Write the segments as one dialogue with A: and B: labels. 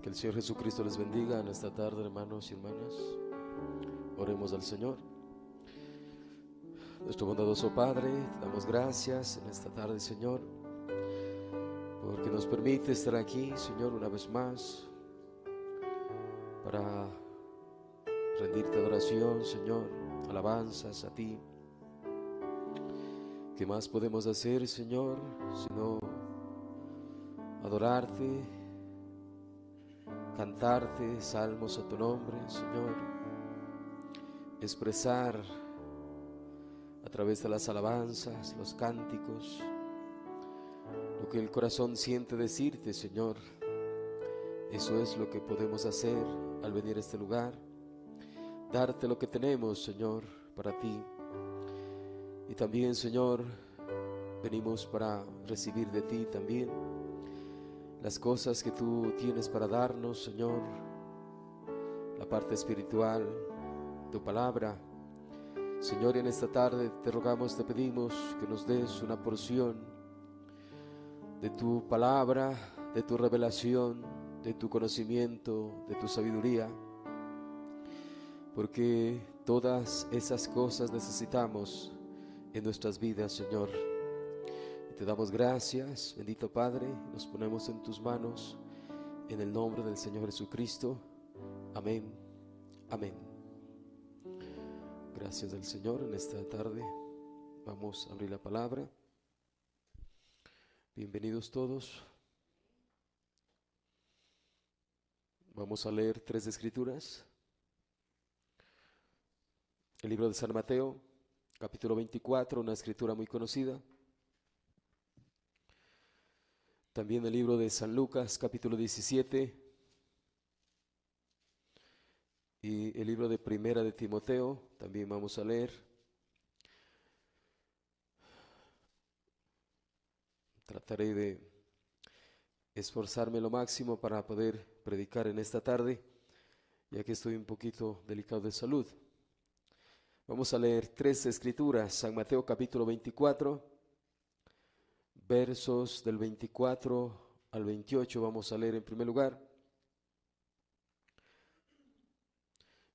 A: Que el Señor Jesucristo les bendiga en esta tarde, hermanos y hermanas. Oremos al Señor. Nuestro bondadoso Padre, te damos gracias en esta tarde, Señor, porque nos permite estar aquí, Señor, una vez más, para rendirte adoración, Señor, alabanzas a ti. ¿Qué más podemos hacer, Señor, sino adorarte, cantarte salmos a tu nombre, Señor, expresar a través de las alabanzas, los cánticos, lo que el corazón siente decirte, Señor? Eso es lo que podemos hacer al venir a este lugar, darte lo que tenemos, Señor, para ti. Y también, Señor, venimos para recibir de ti también las cosas que tú tienes para darnos, Señor, la parte espiritual, tu palabra. Señor, en esta tarde te rogamos, te pedimos que nos des una porción de tu palabra, de tu revelación, de tu conocimiento, de tu sabiduría, porque todas esas cosas necesitamos en nuestras vidas, Señor. Y te damos gracias, bendito Padre, nos ponemos en tus manos, en el nombre del Señor Jesucristo. Amén, amén. Gracias al Señor en esta tarde. Vamos a abrir la palabra. Bienvenidos todos. Vamos a leer 3 escrituras. El libro de San Mateo, capítulo 24, una escritura muy conocida. También el libro de San Lucas, capítulo 17. Y el libro de Primera de Timoteo, también vamos a leer. Trataré de esforzarme lo máximo para poder predicar en esta tarde, ya que estoy un poquito delicado de salud. Vamos a leer 3 escrituras. San Mateo capítulo 24, versos del 24 al 28. Vamos a leer en primer lugar.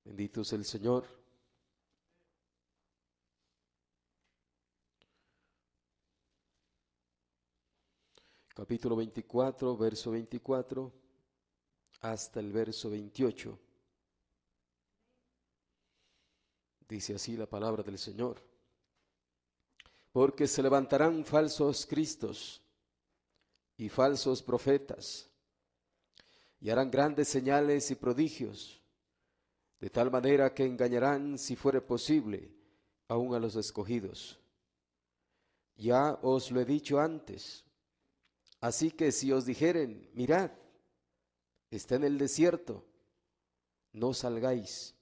A: Bendito es el Señor. Capítulo 24, verso 24 hasta el verso 28. Dice así la palabra del Señor. Porque se levantarán falsos cristos y falsos profetas, y harán grandes señales y prodigios, de tal manera que engañarán, si fuere posible, aun a los escogidos. Ya os lo he dicho antes. Así que si os dijeren, mirad, está en el desierto, no salgáis.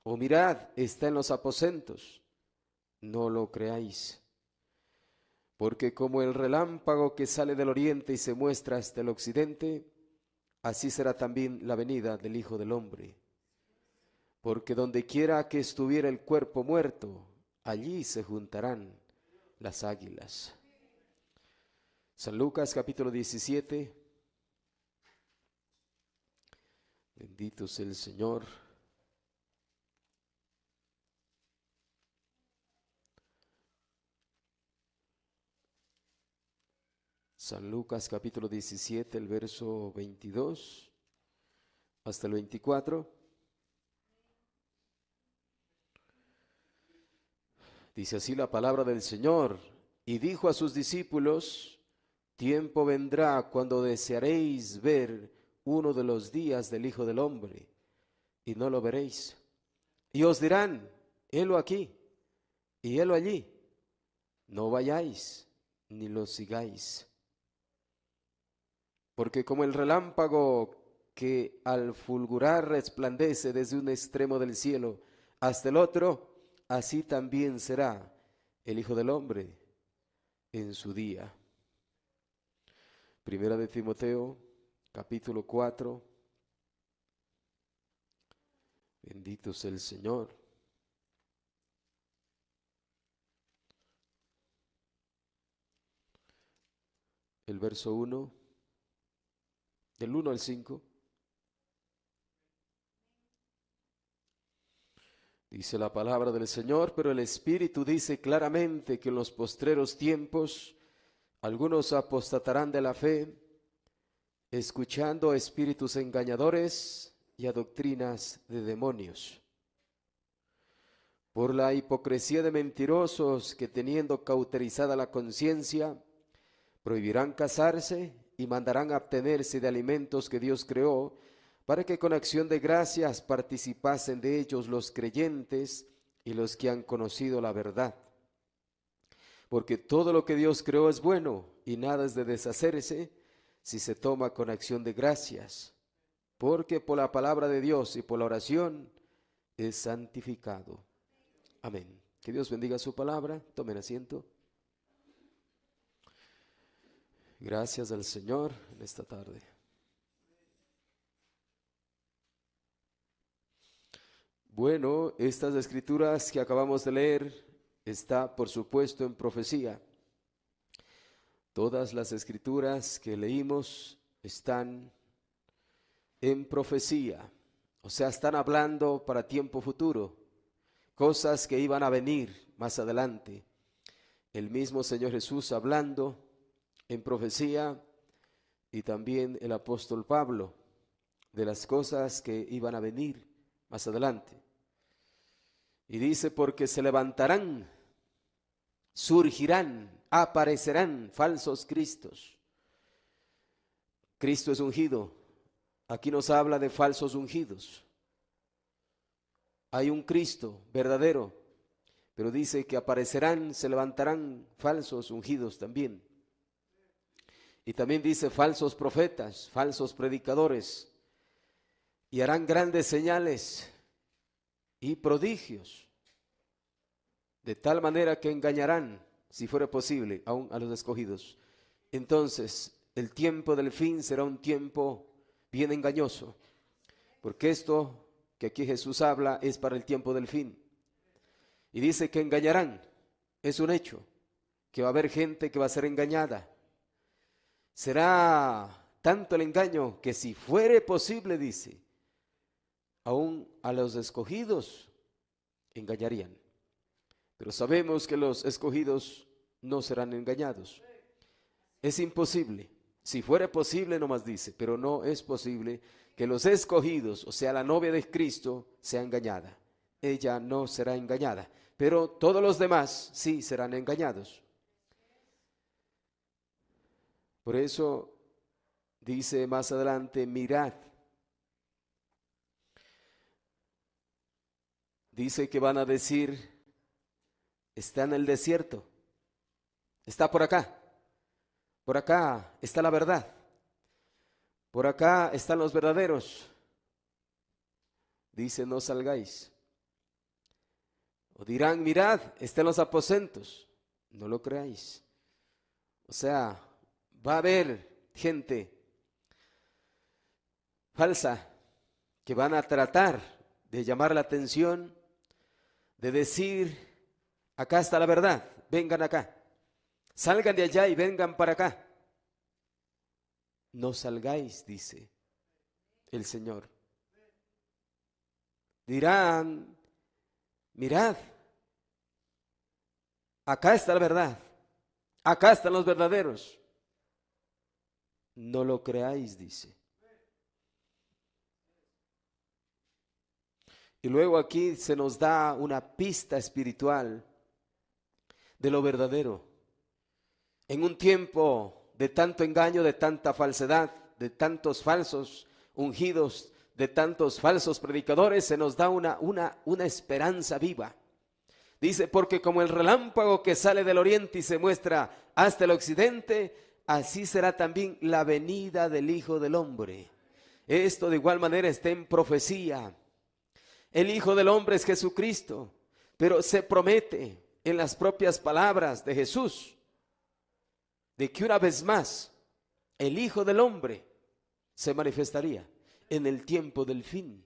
A: O mirad, está en los aposentos, no lo creáis. Porque como el relámpago que sale del oriente y se muestra hasta el occidente, así será también la venida del Hijo del Hombre. Porque donde quiera que estuviera el cuerpo muerto, allí se juntarán las águilas. San Lucas capítulo 17. Bendito sea el Señor. San Lucas capítulo 17, el verso 22 hasta el 24. Dice así la palabra del Señor. Y dijo a sus discípulos: tiempo vendrá cuando desearéis ver uno de los días del Hijo del Hombre, y no lo veréis. Y os dirán: helo aquí, y helo allí. No vayáis, ni lo sigáis. Porque como el relámpago que al fulgurar resplandece desde un extremo del cielo hasta el otro, así también será el Hijo del Hombre en su día. Primera de Timoteo, capítulo 4. Bendito sea el Señor. El verso 1, del 1 al 5. Dice la palabra del Señor, pero el Espíritu dice claramente que en los postreros tiempos algunos apostatarán de la fe, escuchando a espíritus engañadores y a doctrinas de demonios. Por la hipocresía de mentirosos que, teniendo cauterizada la conciencia, prohibirán casarse y mandarán abstenerse de alimentos que Dios creó, para que con acción de gracias participasen de ellos los creyentes y los que han conocido la verdad. Porque todo lo que Dios creó es bueno, y nada es de deshacerse si se toma con acción de gracias, porque por la palabra de Dios y por la oración es santificado. Amén. Que Dios bendiga su palabra. Tomen asiento. Gracias al Señor en esta tarde. Bueno, estas escrituras que acabamos de leer está, por supuesto, en profecía. Todas las escrituras que leímos están en profecía, o sea, están hablando para tiempo futuro, cosas que iban a venir más adelante. El mismo Señor Jesús hablando en profecía, y también el apóstol Pablo, de las cosas que iban a venir más adelante. Y dice, porque se levantarán, surgirán, aparecerán falsos cristos. Cristo es ungido. Aquí nos habla de falsos ungidos. Hay un Cristo verdadero, pero dice que aparecerán, se levantarán falsos ungidos también. Y también dice falsos profetas, falsos predicadores, y harán grandes señales y prodigios, de tal manera que engañarán, si fuera posible, aún a los escogidos. Entonces, el tiempo del fin será un tiempo bien engañoso, porque esto que aquí Jesús habla es para el tiempo del fin. Y dice que engañarán, es un hecho, que va a haber gente que va a ser engañada. Será tanto el engaño que, si fuere posible, dice, aún a los escogidos engañarían. Pero sabemos que los escogidos no serán engañados. Es imposible. Si fuera posible, nomás dice, pero no es posible que los escogidos, o sea, la novia de Cristo, sea engañada. Ella no será engañada, pero todos los demás sí serán engañados. Por eso dice más adelante, mirad. Dice que van a decir, está en el desierto, está por acá está la verdad, por acá están los verdaderos. Dice, no salgáis. O dirán, mirad, está en los aposentos, no lo creáis. O sea, va a haber gente falsa que van a tratar de llamar la atención, de decir, acá está la verdad, vengan acá. Salgan de allá y vengan para acá. No salgáis, dice el Señor. Dirán, mirad, acá está la verdad, acá están los verdaderos. No lo creáis, dice. Y luego aquí se nos da una pista espiritual de lo verdadero. En un tiempo de tanto engaño, de tanta falsedad, de tantos falsos ungidos, de tantos falsos predicadores, se nos da una esperanza viva. Dice, porque como el relámpago que sale del oriente y se muestra hasta el occidente, así será también la venida del Hijo del Hombre. Esto de igual manera está en profecía. El Hijo del Hombre es Jesucristo, pero se promete en las propias palabras de Jesús, de que una vez más el Hijo del Hombre se manifestaría en el tiempo del fin.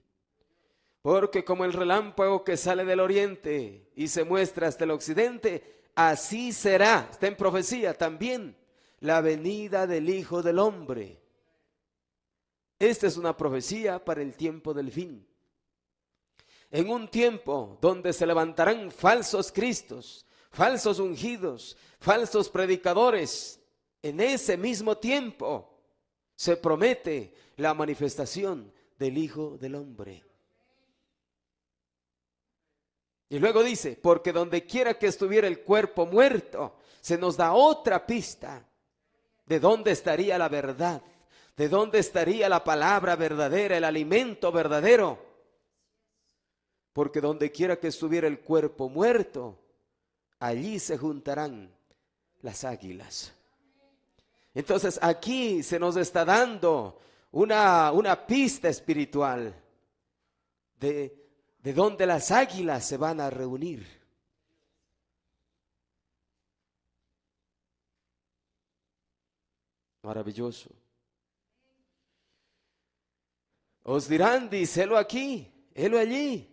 A: Porque como el relámpago que sale del oriente y se muestra hasta el occidente, así será, está en profecía también, la venida del Hijo del Hombre. Esta es una profecía para el tiempo del fin. en un tiempo donde se levantarán falsos cristos, falsos ungidos, falsos predicadores. En ese mismo tiempo se promete la manifestación del Hijo del Hombre. Y luego dice, porque donde quiera que estuviera el cuerpo muerto, se nos da otra pista de dónde estaría la verdad, de dónde estaría la palabra verdadera, el alimento verdadero. Porque donde quiera que estuviera el cuerpo muerto, allí se juntarán las águilas. Entonces aquí se nos está dando una pista espiritual de dónde las águilas se van a reunir. Maravilloso. Os dirán, dice, helo aquí, helo allí.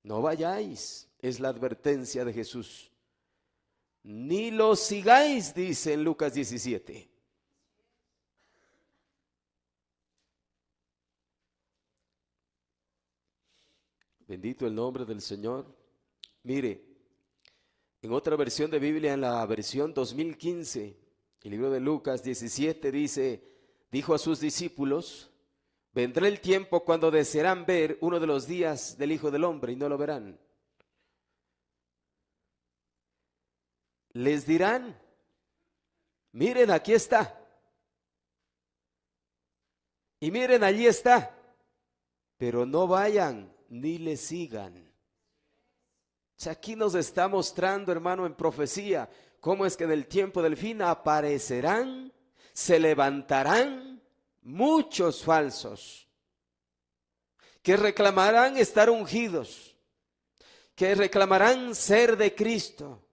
A: No vayáis, es la advertencia de Jesús. Ni lo sigáis, dice en Lucas 17. Bendito el nombre del Señor. Mire, en otra versión de Biblia, en la versión 2015, el libro de Lucas 17 dice, dijo a sus discípulos, vendrá el tiempo cuando desearán ver uno de los días del Hijo del Hombre y no lo verán. Les dirán, miren, aquí está. Y miren, allí está. Pero no vayan ni le sigan. O sea, aquí nos está mostrando, hermano, en profecía, cómo es que en el tiempo del fin aparecerán, se levantarán muchos falsos, que reclamarán estar ungidos, que reclamarán ser de Cristo,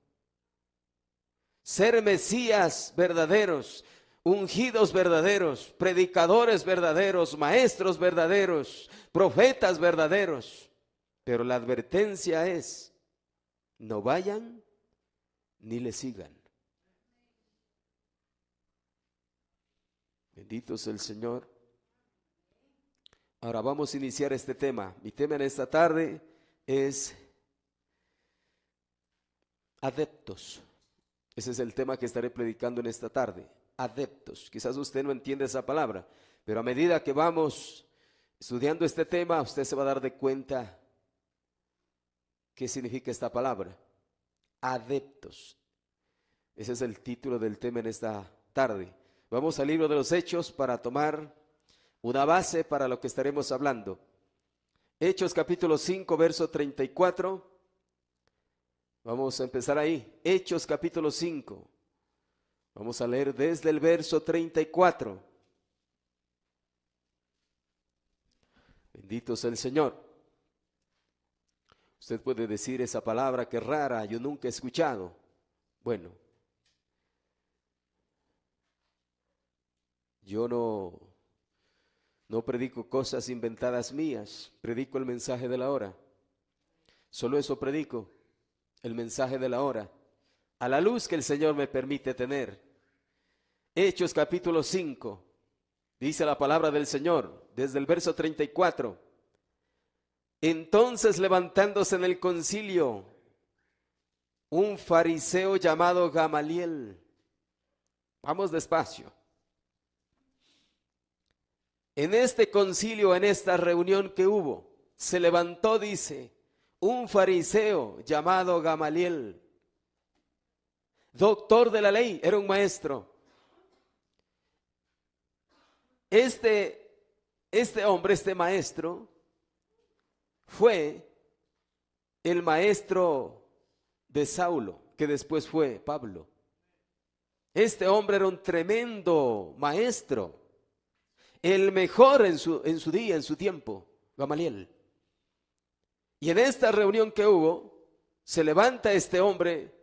A: ser Mesías verdaderos, ungidos verdaderos, predicadores verdaderos, maestros verdaderos, profetas verdaderos. Pero la advertencia es, no vayan ni le sigan. Bendito es el Señor. Ahora vamos a iniciar este tema. Mi tema en esta tarde es adeptos. Ese es el tema que estaré predicando en esta tarde. Adeptos. Quizás usted no entiende esa palabra, pero a medida que vamos estudiando este tema, usted se va a dar de cuenta qué significa esta palabra. Adeptos. Ese es el título del tema en esta tarde. Vamos al libro de los Hechos para tomar una base para lo que estaremos hablando. Hechos capítulo 5, verso 34. Vamos a empezar ahí. Hechos capítulo 5. Vamos a leer desde el verso 34. Bendito sea el Señor. Usted puede decir esa palabra que rara, yo nunca he escuchado. Bueno, yo no predico cosas inventadas mías, predico el mensaje de la hora. Solo eso predico, el mensaje de la hora, a la luz que el Señor me permite tener. Hechos capítulo 5, dice la palabra del Señor, desde el verso 34. Entonces, levantándose en el concilio, un fariseo llamado Gamaliel. Vamos despacio. En este concilio, en esta reunión que hubo, se levantó, dice, un fariseo llamado Gamaliel, doctor de la ley, era un maestro. Este hombre, este maestro, fue el maestro de Saulo, que después fue Pablo. Este hombre era un tremendo maestro, el mejor en su día, en su tiempo, Gamaliel. Y en esta reunión que hubo, se levanta este hombre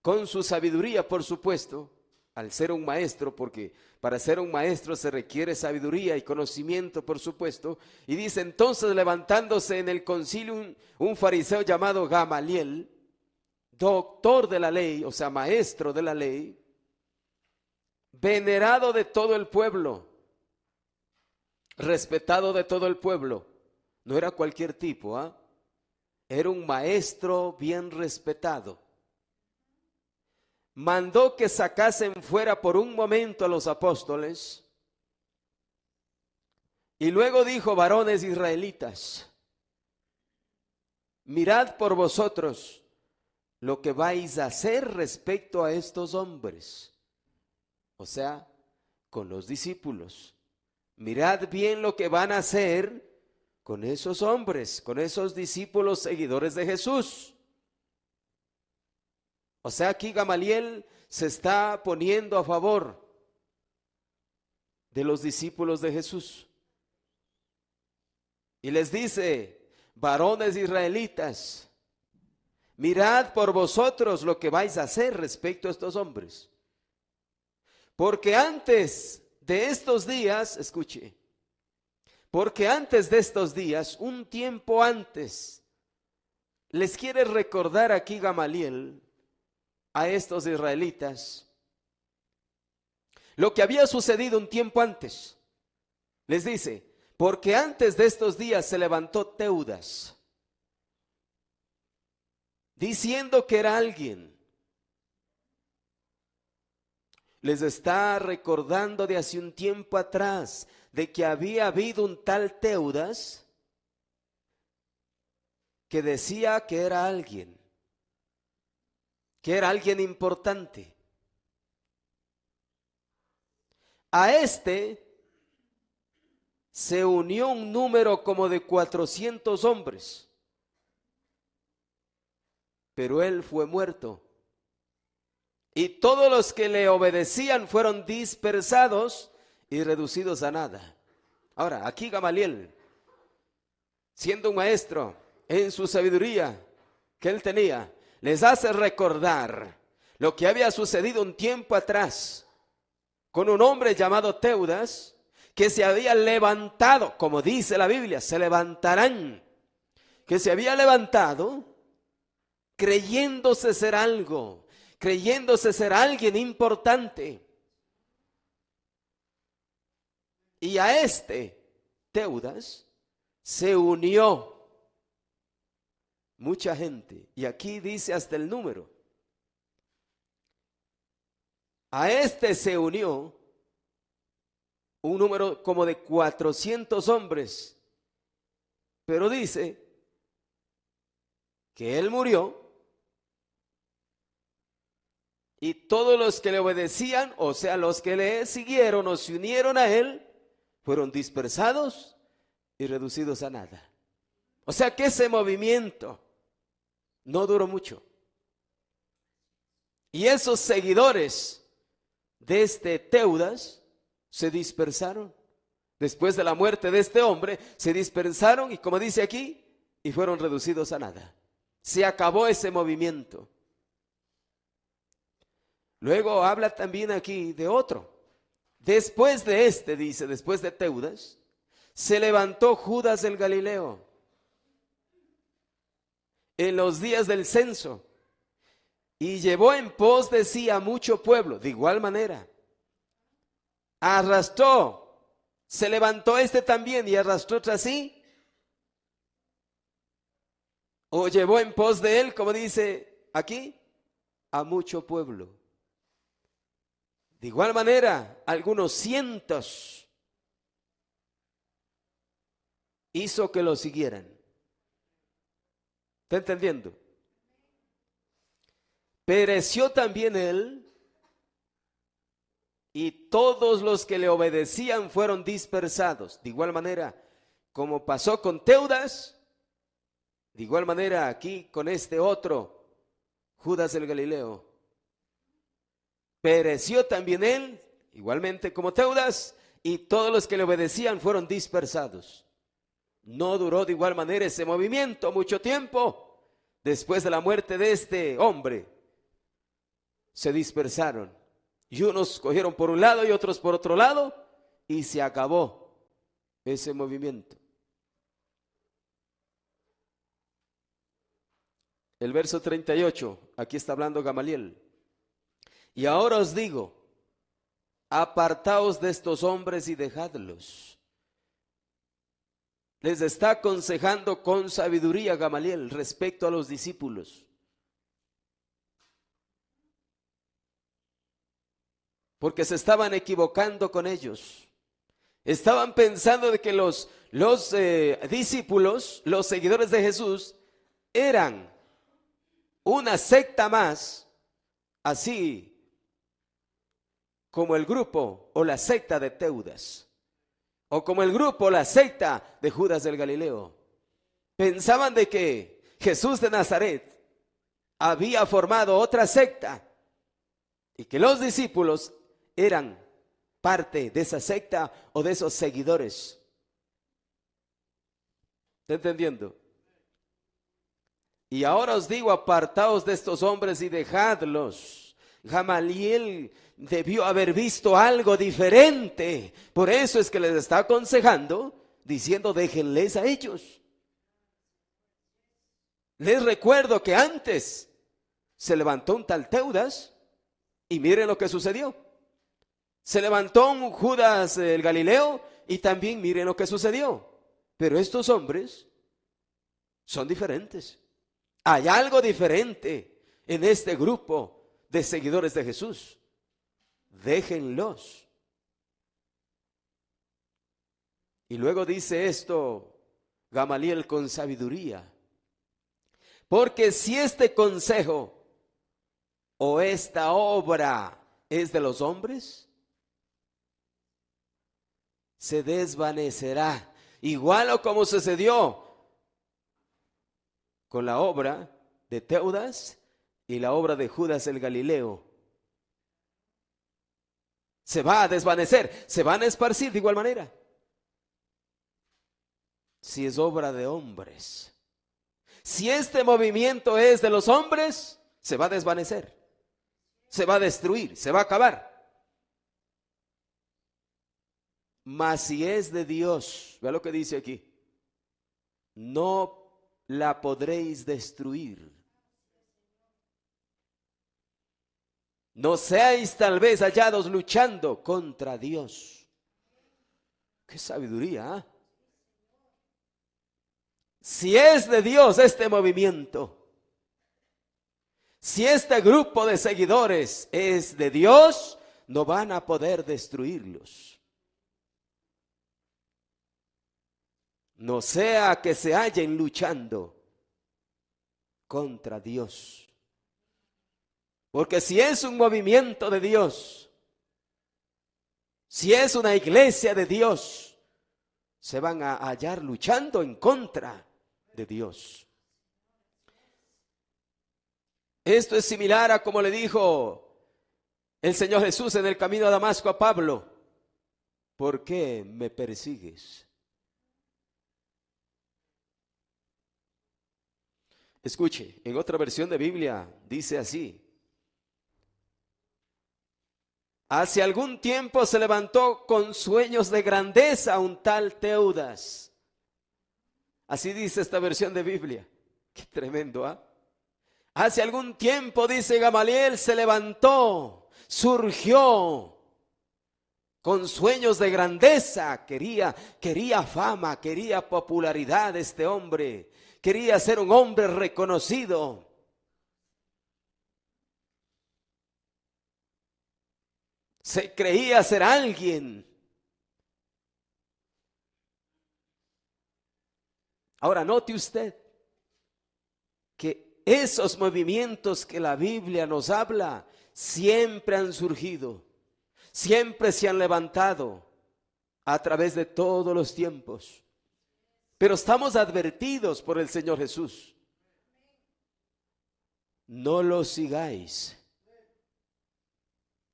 A: con su sabiduría, por supuesto, al ser un maestro, porque para ser un maestro se requiere sabiduría y conocimiento, por supuesto. Y dice, entonces levantándose en el concilio un fariseo llamado Gamaliel, doctor de la ley, o sea, maestro de la ley, venerado de todo el pueblo, respetado de todo el pueblo, No era cualquier tipo, ¿ah? Era un maestro bien respetado. Mandó que sacasen fuera por un momento a los apóstoles y luego dijo: varones israelitas, mirad por vosotros lo que vais a hacer respecto a estos hombres. O sea, con los discípulos. Mirad bien lo que van a hacer con esos hombres, con esos discípulos seguidores de Jesús. O sea, aquí Gamaliel se está poniendo a favor de los discípulos de Jesús. Y les dice: varones israelitas, mirad por vosotros lo que vais a hacer respecto a estos hombres. Porque antes de estos días, escuche, porque antes de estos días, un tiempo antes, les quiere recordar aquí Gamaliel a estos israelitas lo que había sucedido un tiempo antes. Les dice: porque antes de estos días se levantó Teudas, diciendo que era alguien. Les está recordando de hace un tiempo atrás de que había habido un tal Teudas que decía que era alguien importante. A este se unió un número como de 400 hombres, pero él fue muerto. Y todos los que le obedecían fueron dispersados y reducidos a nada. Ahora, aquí Gamaliel, siendo un maestro en su sabiduría que él tenía, les hace recordar lo que había sucedido un tiempo atrás con un hombre llamado Teudas, que se había levantado, como dice la Biblia, se levantarán, que se había levantado creyéndose ser algo, creyéndose ser alguien importante. Y a este Teudas se unió mucha gente. Y aquí dice hasta el número. A este se unió un número como de 400 hombres. Pero dice que él murió. Y todos los que le obedecían, o sea, los que le siguieron o se unieron a él, fueron dispersados y reducidos a nada. O sea que ese movimiento no duró mucho. Y esos seguidores de este Teudas se dispersaron. Después de la muerte de este hombre, se dispersaron y, como dice aquí, y fueron reducidos a nada. Se acabó ese movimiento. Luego habla también aquí de otro. Después de este, dice, después de Teudas, se levantó Judas el Galileo en los días del censo y llevó en pos de sí a mucho pueblo. De igual manera, arrastró, se levantó este también y arrastró tras sí, o llevó en pos de él, como dice aquí, a mucho pueblo. De igual manera, algunos cientos hizo que lo siguieran. ¿Está entendiendo? Pereció también él, y todos los que le obedecían fueron dispersados. De igual manera, como pasó con Teudas, de igual manera aquí con este otro, Judas el Galileo. Pereció también él, igualmente como Teudas, y todos los que le obedecían fueron dispersados. No duró de igual manera ese movimiento mucho tiempo. Después de la muerte de este hombre, se dispersaron. Y unos cogieron por un lado y otros por otro lado, y se acabó ese movimiento. El verso 38, aquí está hablando Gamaliel. Y ahora os digo, apartaos de estos hombres y dejadlos. les está aconsejando con sabiduría Gamaliel respecto a los discípulos. Porque se estaban equivocando con ellos. Estaban pensando de que los discípulos, los seguidores de Jesús, eran una secta más, así como el grupo o la secta de Teudas, o como el grupo o la secta de Judas del Galileo. Pensaban de que Jesús de Nazaret había formado otra secta y que los discípulos eran parte de esa secta o de esos seguidores. ¿Está entendiendo? Y ahora os digo, apartaos de estos hombres y dejadlos. Gamaliel debió haber visto algo diferente. Por eso es que les está aconsejando, diciendo, déjenles a ellos. Les recuerdo que antes se levantó un tal Teudas y miren lo que sucedió. Se levantó un Judas el Galileo y también miren lo que sucedió. Pero estos hombres son diferentes. Hay algo diferente en este grupo de seguidores de Jesús. Déjenlos. Y luego dice esto Gamaliel con sabiduría. Porque si este consejo o esta obra es de los hombres, se desvanecerá. Igual o como sucedió con la obra de Teudas y la obra de Judas el Galileo. Se va a desvanecer, se van a esparcir de igual manera. Si es obra de hombres. Si este movimiento es de los hombres, se va a desvanecer, se va a destruir, se va a acabar. Mas si es de Dios, vea lo que dice aquí, no la podréis destruir. No seáis tal vez hallados luchando contra Dios. Qué sabiduría, ¿eh? Si es de Dios este movimiento, si este grupo de seguidores es de Dios, no van a poder destruirlos. No sea que se hallen luchando contra Dios. Porque si es un movimiento de Dios, si es una iglesia de Dios, se van a hallar luchando en contra de Dios. Esto es similar a como le dijo el Señor Jesús en el camino a Damasco a Pablo: ¿por qué me persigues? Escuche, en otra versión de Biblia dice así: hace algún tiempo se levantó con sueños de grandeza un tal Teudas. Así dice esta versión de Biblia. Qué tremendo, ¿ah? Hace algún tiempo, dice Gamaliel, se levantó, surgió con sueños de grandeza. Quería fama, quería popularidad este hombre. Quería ser un hombre reconocido. Se creía ser alguien. Ahora note usted que esos movimientos que la Biblia nos habla siempre han surgido, siempre se han levantado a través de todos los tiempos. Pero estamos advertidos por el Señor Jesús. No los sigáis.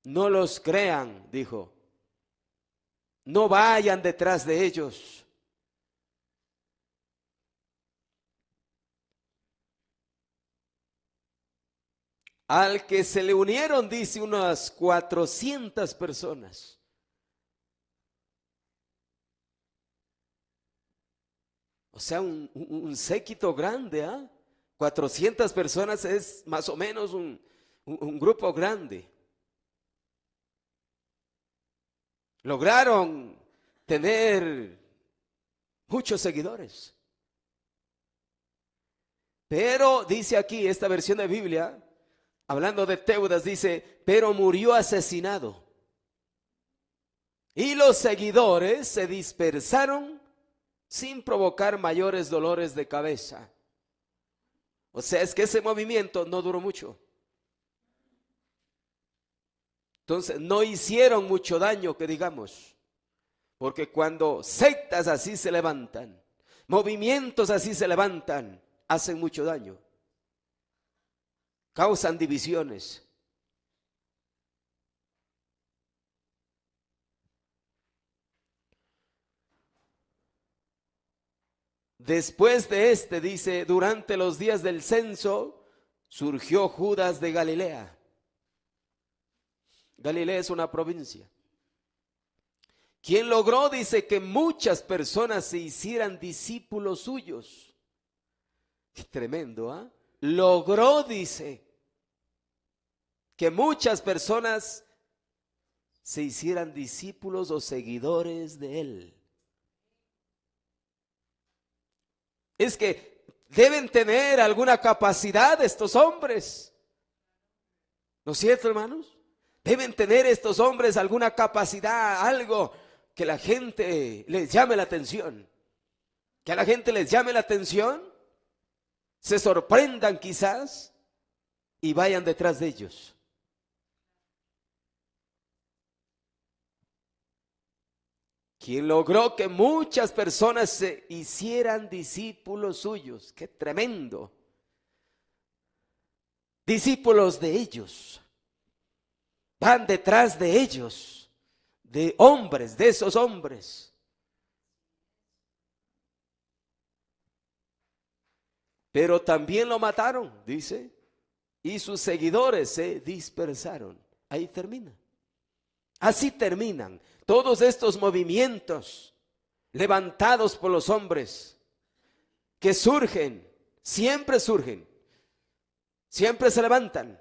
A: No los crean, dijo. No vayan detrás de ellos. Al que se le unieron, dice, unas 400 personas. O sea, un séquito grande, ¿ah? 400 personas es más o menos un grupo grande. Lograron tener muchos seguidores. Pero dice aquí esta versión de Biblia, hablando de Teudas, dice, pero murió asesinado. Y los seguidores se dispersaron sin provocar mayores dolores de cabeza. O sea, es que ese movimiento no duró mucho. Entonces, no hicieron mucho daño, que digamos. Porque cuando sectas así se levantan, movimientos así se levantan, hacen mucho daño. Causan divisiones. Después de este, dice, durante los días del censo, surgió Judas de Galilea. Galilea es una provincia. Quien logró, dice, que muchas personas se hicieran discípulos suyos. Qué tremendo, ¿ah? Logró, dice, que muchas personas se hicieran discípulos o seguidores de él. Es que deben tener alguna capacidad estos hombres. ¿No es cierto, hermanos? Deben tener estos hombres alguna capacidad, algo que la gente les llame la atención. Que a la gente les llame la atención, se sorprendan quizás y vayan detrás de ellos. Quien logró que muchas personas se hicieran discípulos suyos. ¡Qué tremendo! Discípulos de ellos. Van detrás de ellos, de hombres, de esos hombres. Pero también lo mataron, dice, y sus seguidores se dispersaron. Ahí termina. Así terminan todos estos movimientos levantados por los hombres que surgen, siempre se levantan.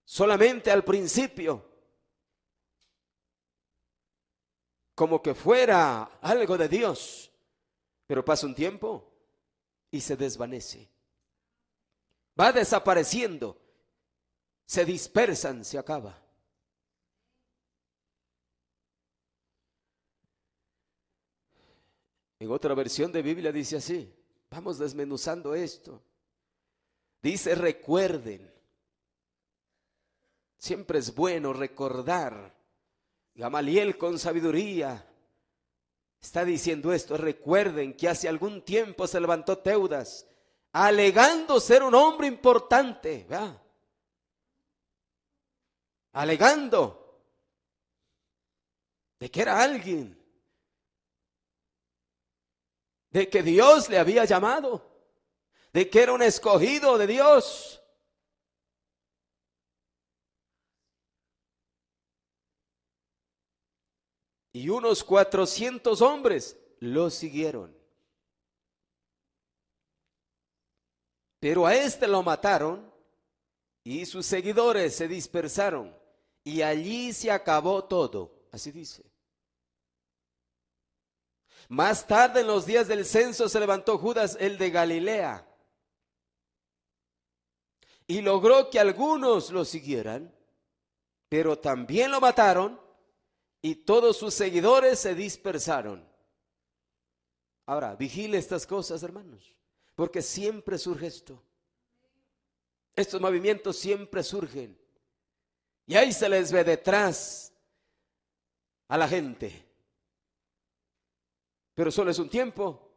A: Solamente al principio, como que fuera algo de Dios, pero pasa un tiempo y se desvanece. Va desapareciendo, se dispersan, se acaba. En otra versión de Biblia dice así, vamos desmenuzando esto. Dice, recuerden. Siempre es bueno recordar. Gamaliel con sabiduría está diciendo esto. Recuerden que hace algún tiempo se levantó Teudas, alegando ser un hombre importante, ¿verdad? Alegando de que era alguien, de que Dios le había llamado, de que era un escogido de Dios. Y unos 400 hombres lo siguieron. Pero a este lo mataron y sus seguidores se dispersaron. Y allí se acabó todo. Así dice. Más tarde, en los días del censo, se levantó Judas, el de Galilea, y logró que algunos lo siguieran, pero también lo mataron y todos sus seguidores se dispersaron. Ahora, vigile estas cosas, hermanos, porque siempre surge esto. Estos movimientos siempre surgen y ahí se les ve detrás a la gente. Pero solo es un tiempo,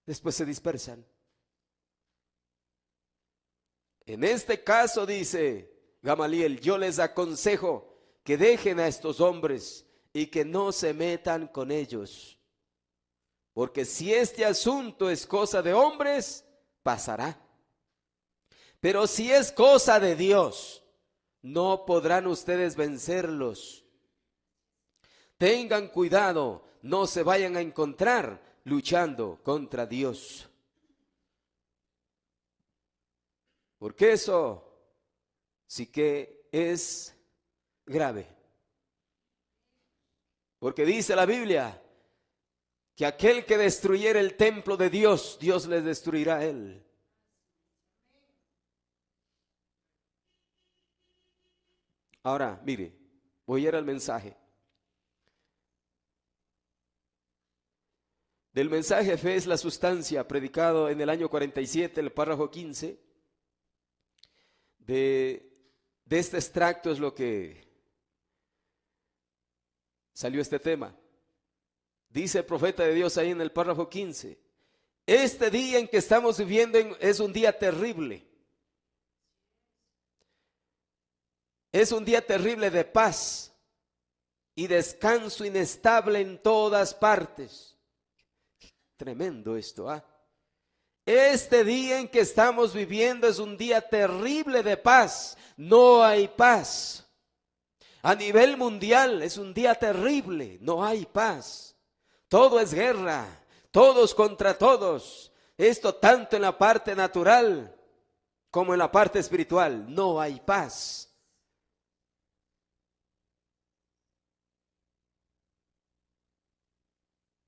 A: después se dispersan. En este caso, dice Gamaliel, yo les aconsejo que dejen a estos hombres y que no se metan con ellos. Porque si este asunto es cosa de hombres, pasará. Pero si es cosa de Dios, no podrán ustedes vencerlos. Tengan cuidado, no se vayan a encontrar luchando contra Dios. Porque eso sí que es grave. Porque dice la Biblia que aquel que destruyera el templo de Dios, Dios les destruirá a él. Ahora, mire, voy a ir al mensaje. Del mensaje Fe es la sustancia, predicado en el año 47, el párrafo 15. De este extracto es lo que salió este tema. Dice el profeta de Dios ahí en el párrafo 15: este día en que estamos viviendo es un día terrible. Es un día terrible de paz y descanso inestable en todas partes. Tremendo esto, ¿ah? Este día en que estamos viviendo es un día terrible de paz. No hay paz. A nivel mundial es un día terrible. No hay paz. Todo es guerra. Todos contra todos. Esto tanto en la parte natural como en la parte espiritual. No hay paz.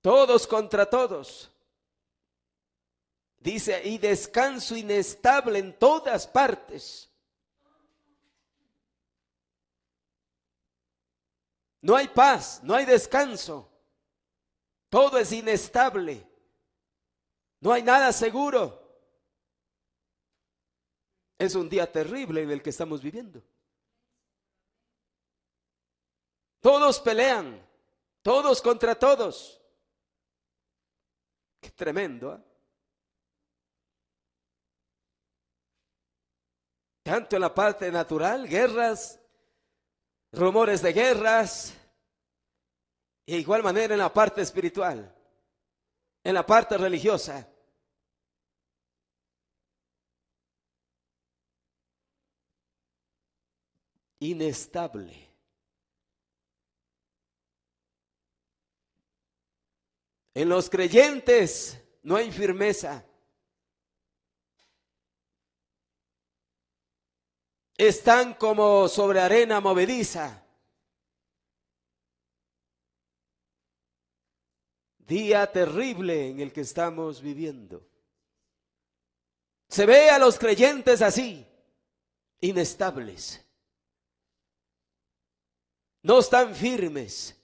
A: Todos contra todos. Dice, y descanso inestable en todas partes. No hay paz, no hay descanso. Todo es inestable. No hay nada seguro. Es un día terrible en el que estamos viviendo. Todos pelean, todos contra todos. Qué tremendo, ¿eh? Tanto en la parte natural, guerras, rumores de guerras, e igual manera en la parte espiritual, en la parte religiosa. Inestable. En los creyentes no hay firmeza. Están como sobre arena movediza. Día terrible en el que estamos viviendo. Se ve a los creyentes así, inestables. No están firmes.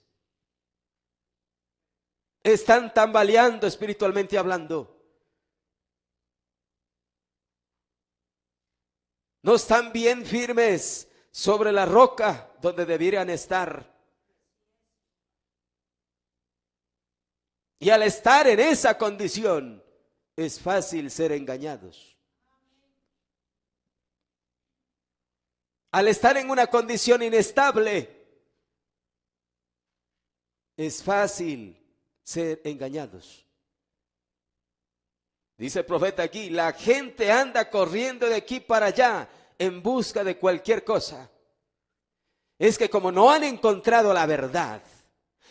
A: Están tambaleando espiritualmente hablando. No están bien firmes sobre la roca donde debieran estar. Y al estar en esa condición, es fácil ser engañados. Al estar en una condición inestable, es fácil ser engañados. Dice el profeta aquí, la gente anda corriendo de aquí para allá en busca de cualquier cosa. Es que como no han encontrado la verdad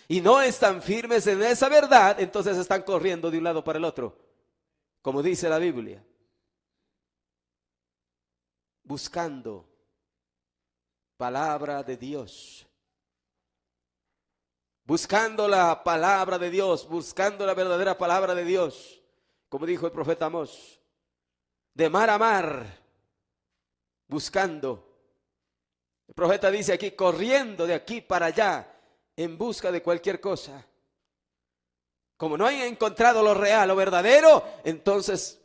A: y no están firmes en esa verdad, entonces están corriendo de un lado para el otro, como dice la Biblia. Buscando palabra de Dios. Buscando la palabra de Dios, buscando la verdadera palabra de Dios. Como dijo el profeta Amós, de mar a mar, buscando. El profeta dice aquí, corriendo de aquí para allá, en busca de cualquier cosa. Como no han encontrado lo real, lo verdadero, entonces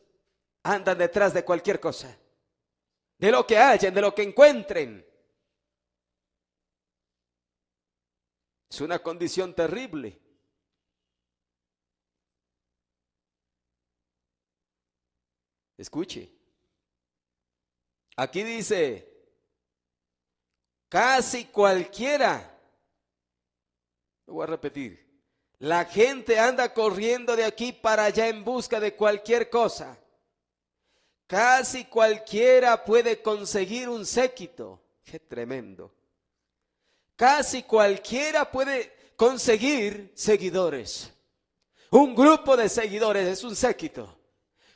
A: andan detrás de cualquier cosa. De lo que hallen, de lo que encuentren. Es una condición terrible. Escuche. Aquí dice, casi cualquiera. Lo voy a repetir. La gente anda corriendo de aquí para allá en busca de cualquier cosa. Casi cualquiera puede conseguir un séquito. Qué tremendo. Casi cualquiera puede conseguir seguidores. Un grupo de seguidores es un séquito.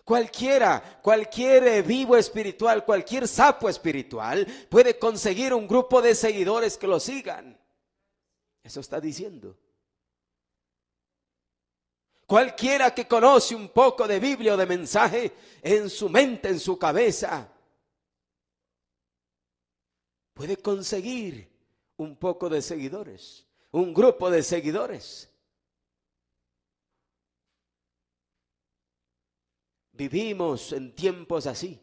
A: Cualquiera, cualquier vivo espiritual, cualquier sapo espiritual puede conseguir un grupo de seguidores que lo sigan. Eso está diciendo. Cualquiera que conoce un poco de Biblia o de mensaje en su mente, en su cabeza, puede conseguir un poco de seguidores, un grupo de seguidores. Vivimos en tiempos así.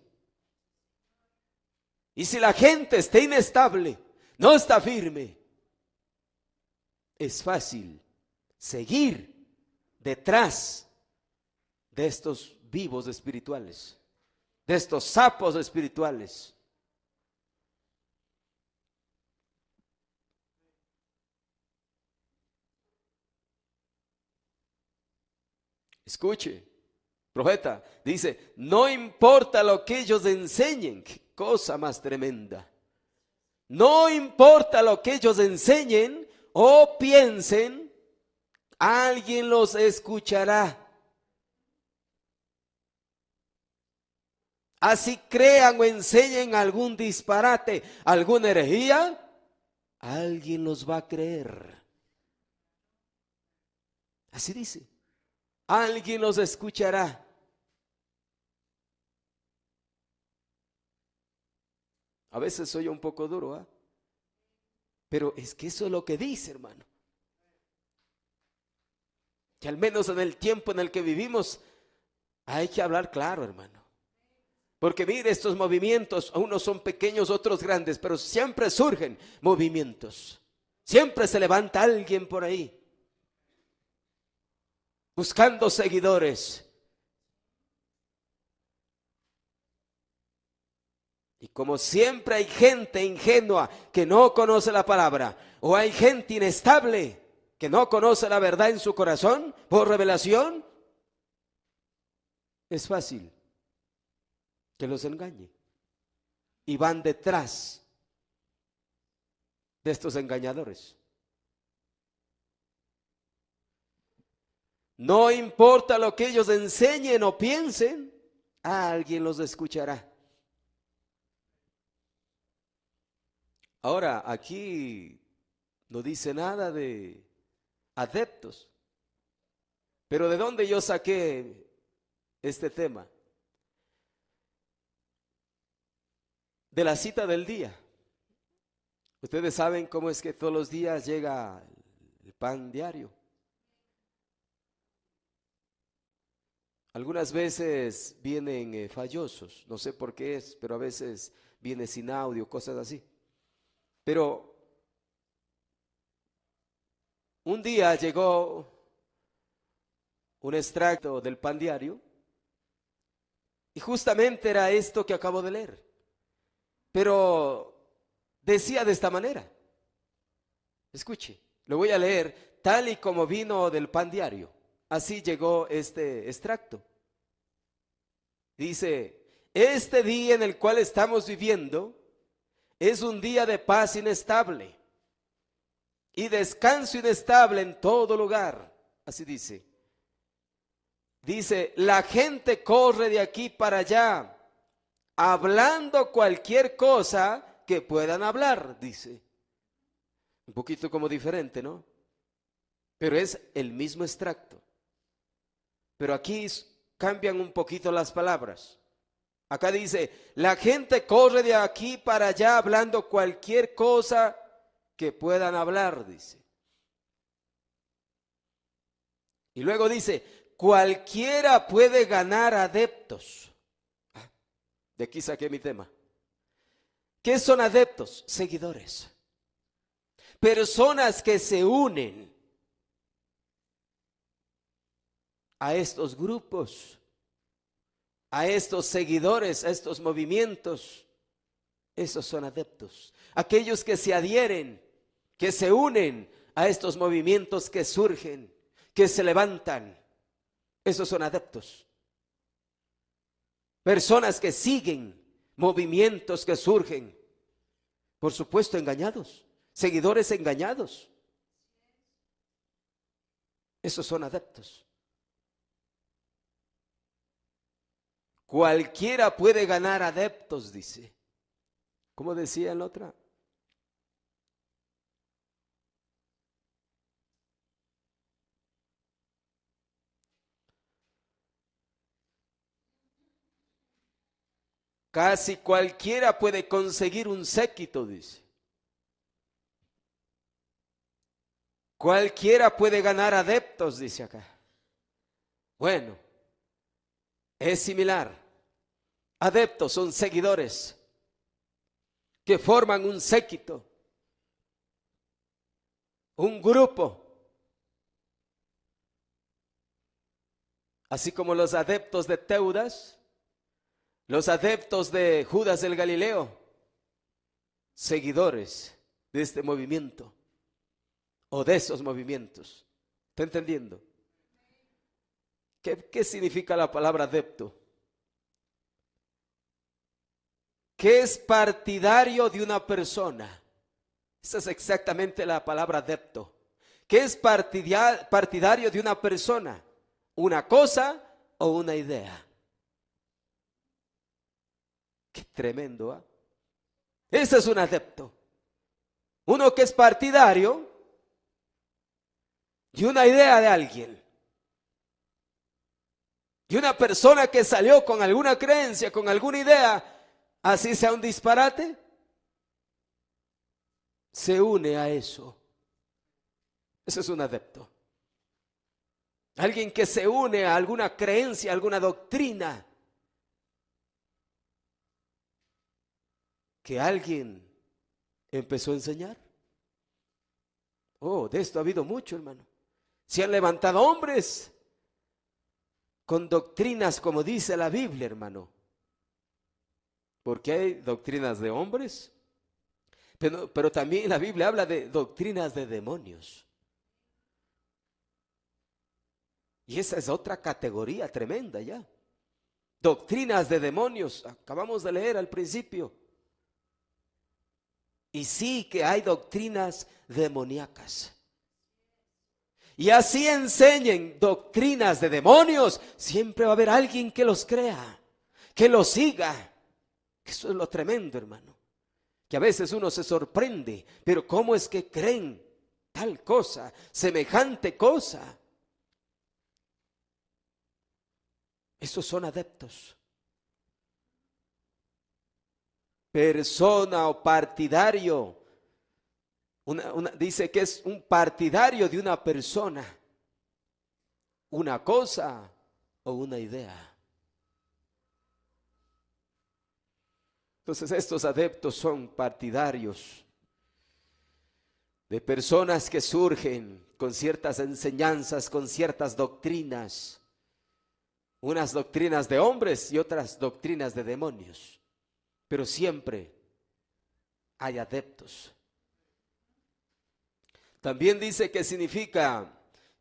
A: Y si la gente está inestable, no está firme, es fácil seguir detrás de estos vivos espirituales, de estos sapos espirituales. Escuche, profeta, dice, no importa lo que ellos enseñen, qué cosa más tremenda. No importa lo que ellos enseñen o piensen, alguien los escuchará. Así crean o enseñen algún disparate, alguna herejía, alguien los va a creer. Así dice, alguien los escuchará. A veces soy un poco duro, ¿eh? Pero es que eso es lo que dice, hermano. Que al menos en el tiempo en el que vivimos hay que hablar claro, hermano. Porque mire, estos movimientos, unos son pequeños, otros grandes, pero siempre surgen movimientos. Siempre se levanta alguien por ahí, buscando seguidores. Y como siempre hay gente ingenua que no conoce la palabra, o hay gente inestable que no conoce la verdad en su corazón por revelación, es fácil que los engañe. Y van detrás de estos engañadores. No importa lo que ellos enseñen o piensen, alguien los escuchará. Ahora, aquí no dice nada de adeptos. Pero ¿de dónde yo saqué este tema? De la cita del día. Ustedes saben cómo es que todos los días llega el pan diario. Algunas veces vienen fallosos, no sé por qué es, pero a veces viene sin audio, cosas así. Pero un día llegó un extracto del pan diario y justamente era esto que acabo de leer. Pero decía de esta manera. Escuche, lo voy a leer tal y como vino del pan diario. Así llegó este extracto. Dice, este día en el cual estamos viviendo es un día de paz inestable y descanso inestable en todo lugar. Así dice. Dice, la gente corre de aquí para allá, hablando cualquier cosa que puedan hablar, dice. Un poquito como diferente, ¿no? Pero es el mismo extracto. Pero aquí cambian un poquito las palabras. Acá dice, la gente corre de aquí para allá hablando cualquier cosa que puedan hablar, dice. Y luego dice, cualquiera puede ganar adeptos. De aquí saqué mi tema. ¿Qué son adeptos? Seguidores. Personas que se unen a estos grupos, a estos seguidores, a estos movimientos. Esos son adeptos. Aquellos que se adhieren, que se unen a estos movimientos que surgen, que se levantan. Esos son adeptos. Personas que siguen movimientos que surgen. Por supuesto, engañados. Seguidores engañados. Esos son adeptos. Cualquiera puede ganar adeptos, dice. ¿Cómo decía en la otra? Casi cualquiera puede conseguir un séquito, dice. Cualquiera puede ganar adeptos, dice acá. Bueno, es similar. Adeptos son seguidores que forman un séquito, un grupo. Así como los adeptos de Teudas, los adeptos de Judas el Galileo, seguidores de este movimiento o de esos movimientos. ¿Está entendiendo? ¿Qué significa la palabra adepto? Que es partidario de una persona. Esa es exactamente la palabra adepto. Que es partidario de una persona, una cosa o una idea. Qué tremendo, ¿ah? Ese es un adepto. Uno que es partidario de una idea de alguien. De una persona que salió con alguna creencia, con alguna idea, así sea un disparate, se une a eso. Ese es un adepto. Alguien que se une a alguna creencia, a alguna doctrina que alguien empezó a enseñar. Oh, de esto ha habido mucho, hermano. Se han levantado hombres con doctrinas como dice la Biblia, hermano. Porque hay doctrinas de hombres, pero también la Biblia habla de doctrinas de demonios. Y esa es otra categoría tremenda ya. Doctrinas de demonios, acabamos de leer al principio. Y sí que hay doctrinas demoníacas. Y así enseñen doctrinas de demonios, siempre va a haber alguien que los crea, que los siga. Eso es lo tremendo, hermano. Que a veces uno se sorprende, pero ¿cómo es que creen tal cosa, semejante cosa? Esos son adeptos. Persona o partidario. Dice que es un partidario de una persona, una cosa o una idea. Entonces estos adeptos son partidarios de personas que surgen con ciertas enseñanzas, con ciertas doctrinas, unas doctrinas de hombres y otras doctrinas de demonios, pero siempre hay adeptos. También dice que significa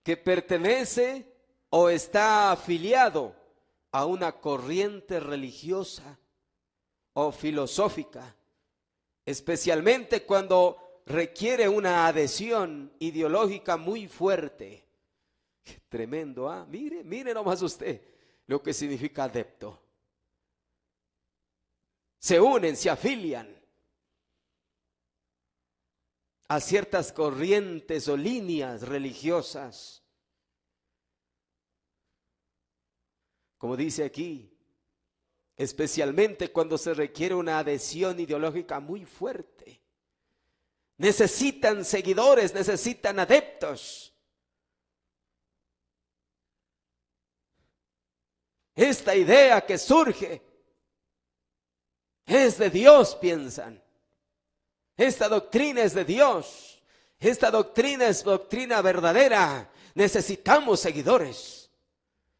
A: que pertenece o está afiliado a una corriente religiosa o filosófica, especialmente cuando requiere una adhesión ideológica muy fuerte. Qué tremendo, ¿ah? Mire nomás usted lo que significa adepto. Se unen, se afilian a ciertas corrientes o líneas religiosas. Como dice aquí, especialmente cuando se requiere una adhesión ideológica muy fuerte. Necesitan seguidores, necesitan adeptos. Esta idea que surge es de Dios, piensan. Esta doctrina es de Dios. Esta doctrina es doctrina verdadera. Necesitamos seguidores.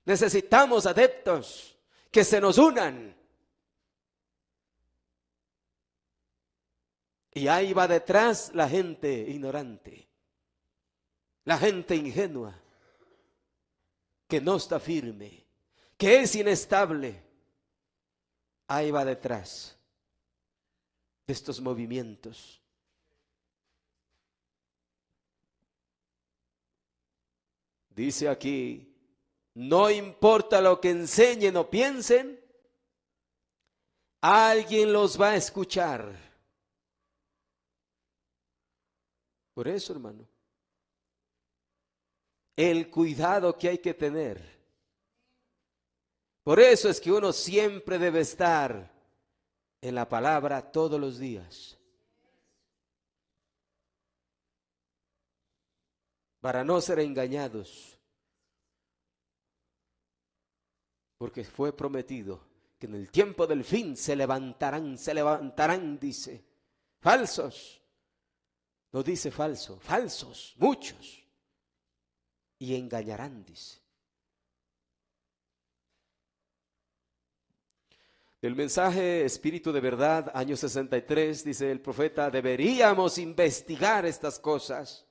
A: Necesitamos adeptos que se nos unan. Y ahí va detrás la gente ignorante, la gente ingenua, que no está firme, que es inestable. Ahí va detrás de estos movimientos. Dice aquí, no importa lo que enseñen o piensen, alguien los va a escuchar. Por eso, hermano, el cuidado que hay que tener. Por eso es que uno siempre debe estar en la palabra todos los días, para no ser engañados, porque fue prometido que en el tiempo del fin se levantarán, dice, falsos, no dice falso, falsos, muchos, y engañarán, dice. El mensaje Espíritu de Verdad, año 63, dice el profeta, deberíamos investigar estas cosas,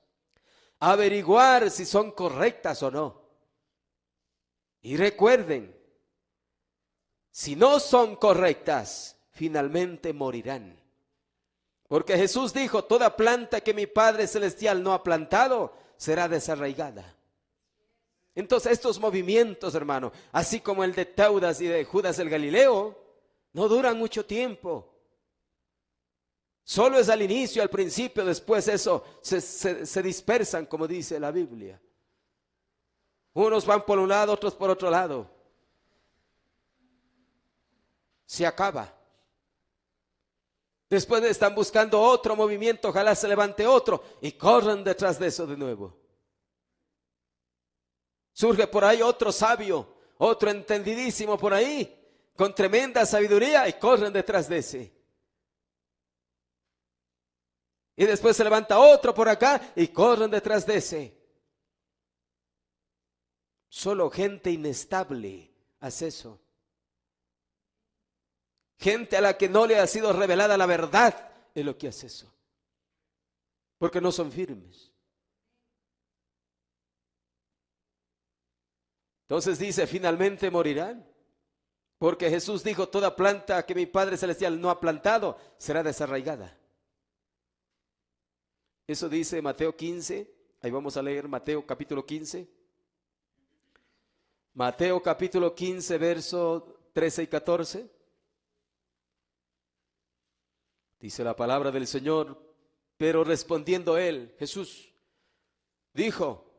A: averiguar si son correctas o no. Y recuerden, si no son correctas, finalmente morirán. Porque Jesús dijo, toda planta que mi Padre Celestial no ha plantado, será desarraigada. Entonces estos movimientos, hermano, así como el de Teudas y de Judas el Galileo, no duran mucho tiempo. Solo es al inicio, al principio, después eso se dispersan, como dice la Biblia. Unos van por un lado, otros por otro lado. Se acaba. Después están buscando otro movimiento, ojalá se levante otro y corran detrás de eso de nuevo. Surge por ahí otro sabio, otro entendidísimo por ahí, con tremenda sabiduría y corren detrás de ese. Y después se levanta otro por acá y corren detrás de ese. Solo gente inestable hace eso. Gente a la que no le ha sido revelada la verdad es lo que hace eso. Porque no son firmes. Entonces dice, finalmente morirán. Porque Jesús dijo, toda planta que mi Padre Celestial no ha plantado será desarraigada. Eso dice Mateo 15. Ahí vamos a leer Mateo capítulo 15. Mateo capítulo 15, verso 13 y 14. Dice la palabra del Señor, pero respondiendo él, Jesús, dijo,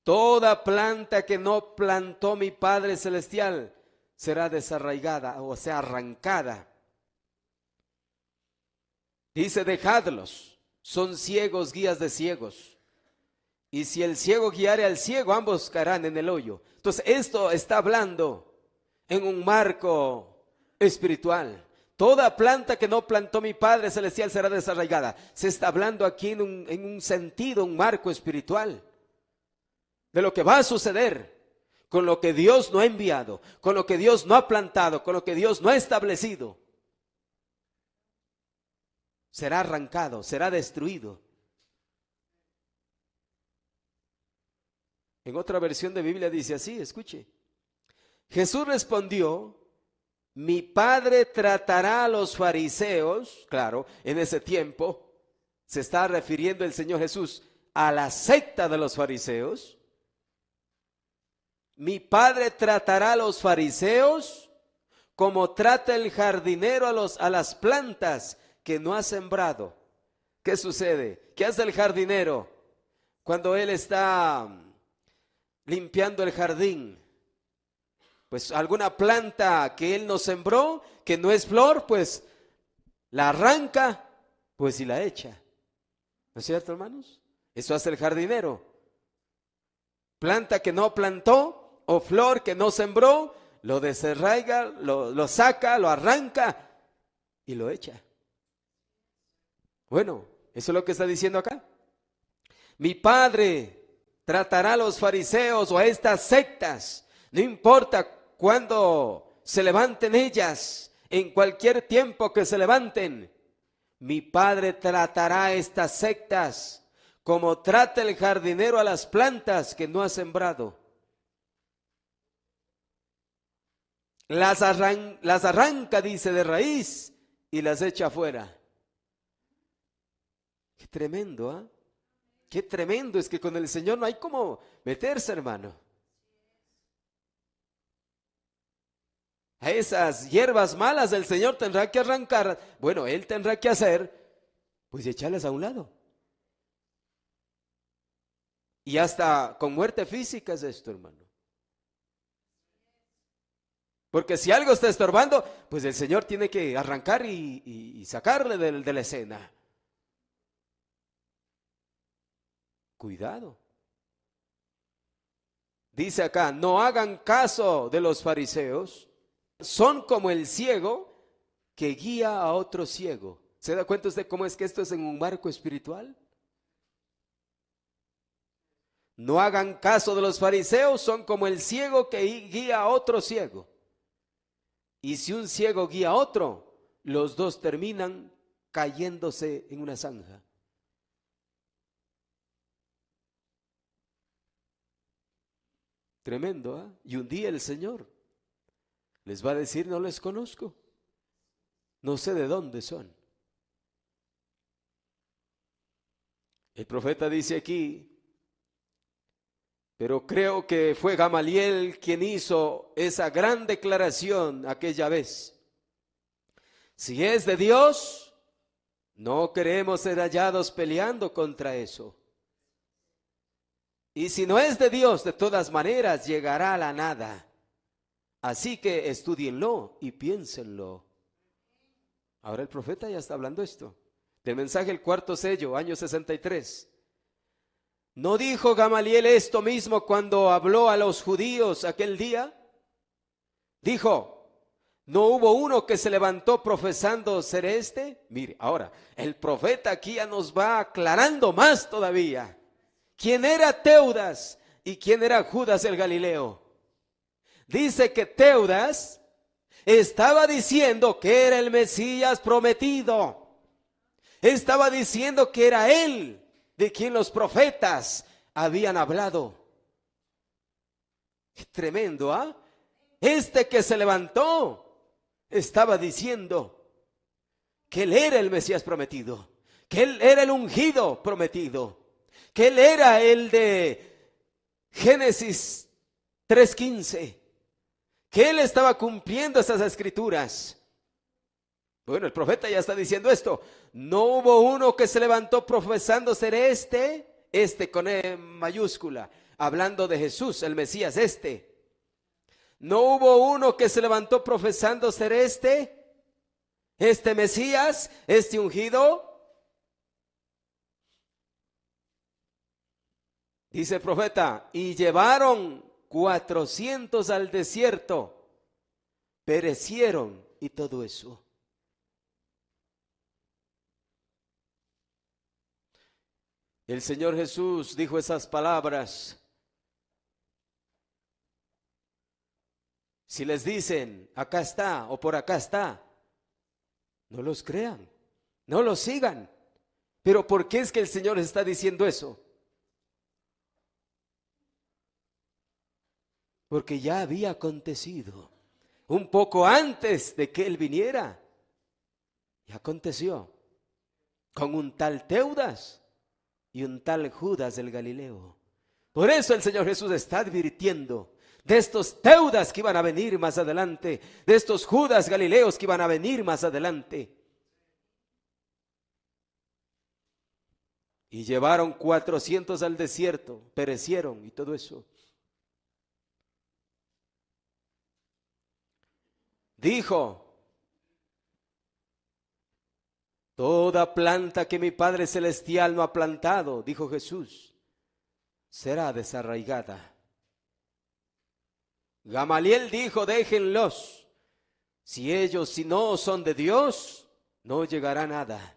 A: toda planta que no plantó mi Padre Celestial será desarraigada, o sea, arrancada. Dice, dejadlos, son ciegos, guías de ciegos. Y si el ciego guiare al ciego, ambos caerán en el hoyo. Entonces, esto está hablando en un marco espiritual. Toda planta que no plantó mi Padre Celestial será desarraigada. Se está hablando aquí en un sentido, un marco espiritual, de lo que va a suceder con lo que Dios no ha enviado, con lo que Dios no ha plantado, con lo que Dios no ha establecido. Será arrancado, será destruido. En otra versión de Biblia dice así, escuche. Jesús respondió, mi Padre tratará a los fariseos, claro, en ese tiempo se está refiriendo el Señor Jesús a la secta de los fariseos. Mi Padre tratará a los fariseos como trata el jardinero a las plantas que no ha sembrado. ¿Qué sucede? ¿Qué hace el jardinero cuando él está limpiando el jardín? Pues alguna planta que él no sembró, que no es flor, pues la arranca, pues y la echa. ¿No es cierto, hermanos? Eso hace el jardinero. Planta que no plantó o flor que no sembró, lo desarraiga, lo saca, lo arranca y lo echa. Bueno, eso es lo que está diciendo acá. Mi Padre tratará a los fariseos o a estas sectas, no importa cuándo se levanten ellas, en cualquier tiempo que se levanten, mi Padre tratará a estas sectas como trata el jardinero a las plantas que no ha sembrado. Las arranca, dice, de raíz y las echa afuera. Qué tremendo, ¿ah? Qué tremendo, es que con el Señor no hay como meterse, hermano. A esas hierbas malas el Señor tendrá que arrancar. Bueno, Él tendrá que hacer, pues echarlas a un lado. Y hasta con muerte física es esto, hermano. Porque si algo está estorbando, pues el Señor tiene que arrancar y sacarle de la escena. Cuidado. Dice acá, no hagan caso de los fariseos, son como el ciego que guía a otro ciego. ¿Se da cuenta usted cómo es que esto es en un marco espiritual? No hagan caso de los fariseos, son como el ciego que guía a otro ciego. Y si un ciego guía a otro, los dos terminan cayéndose en una zanja. Tremendo, ¿eh? Y un día el Señor les va a decir, no les conozco, no sé de dónde son. El profeta dice aquí, pero creo que fue Gamaliel quien hizo esa gran declaración aquella vez. Si es de Dios, no queremos ser hallados peleando contra eso. Y si no es de Dios, de todas maneras llegará a la nada. Así que estudienlo y piénsenlo. Ahora el profeta ya está hablando esto. Del mensaje El Cuarto Sello, año 63. ¿No dijo Gamaliel esto mismo cuando habló a los judíos aquel día? Dijo, ¿no hubo uno que se levantó profesando ser este? Mire, ahora, el profeta aquí ya nos va aclarando más todavía. ¿Quién era Teudas y quién era Judas el Galileo? Dice que Teudas estaba diciendo que era el Mesías prometido. Estaba diciendo que era él de quien los profetas habían hablado. Qué tremendo, ¿ah? Este que se levantó estaba diciendo que él era el Mesías prometido, que él era el ungido prometido, que él era el de Génesis 3:15, que él estaba cumpliendo esas escrituras. Bueno, el profeta ya está diciendo esto. No hubo uno que se levantó profesando ser este con E mayúscula, hablando de Jesús, el Mesías, este. No hubo uno que se levantó profesando ser este Mesías, este ungido. Dice el profeta, y llevaron 400 al desierto, perecieron y todo eso. El Señor Jesús dijo esas palabras. Si les dicen, acá está o por acá está, no los crean, no los sigan. Pero ¿por qué es que el Señor está diciendo eso? Porque ya había acontecido, un poco antes de que Él viniera. Y aconteció con un tal Teudas y un tal Judas del Galileo. Por eso el Señor Jesús está advirtiendo de estos Teudas que iban a venir más adelante, de estos Judas Galileos que iban a venir más adelante. Y llevaron 400 al desierto, perecieron y todo eso. Dijo, toda planta que mi Padre Celestial no ha plantado, dijo Jesús, será desarraigada. Gamaliel dijo, déjenlos, si no son de Dios, no llegará a nada.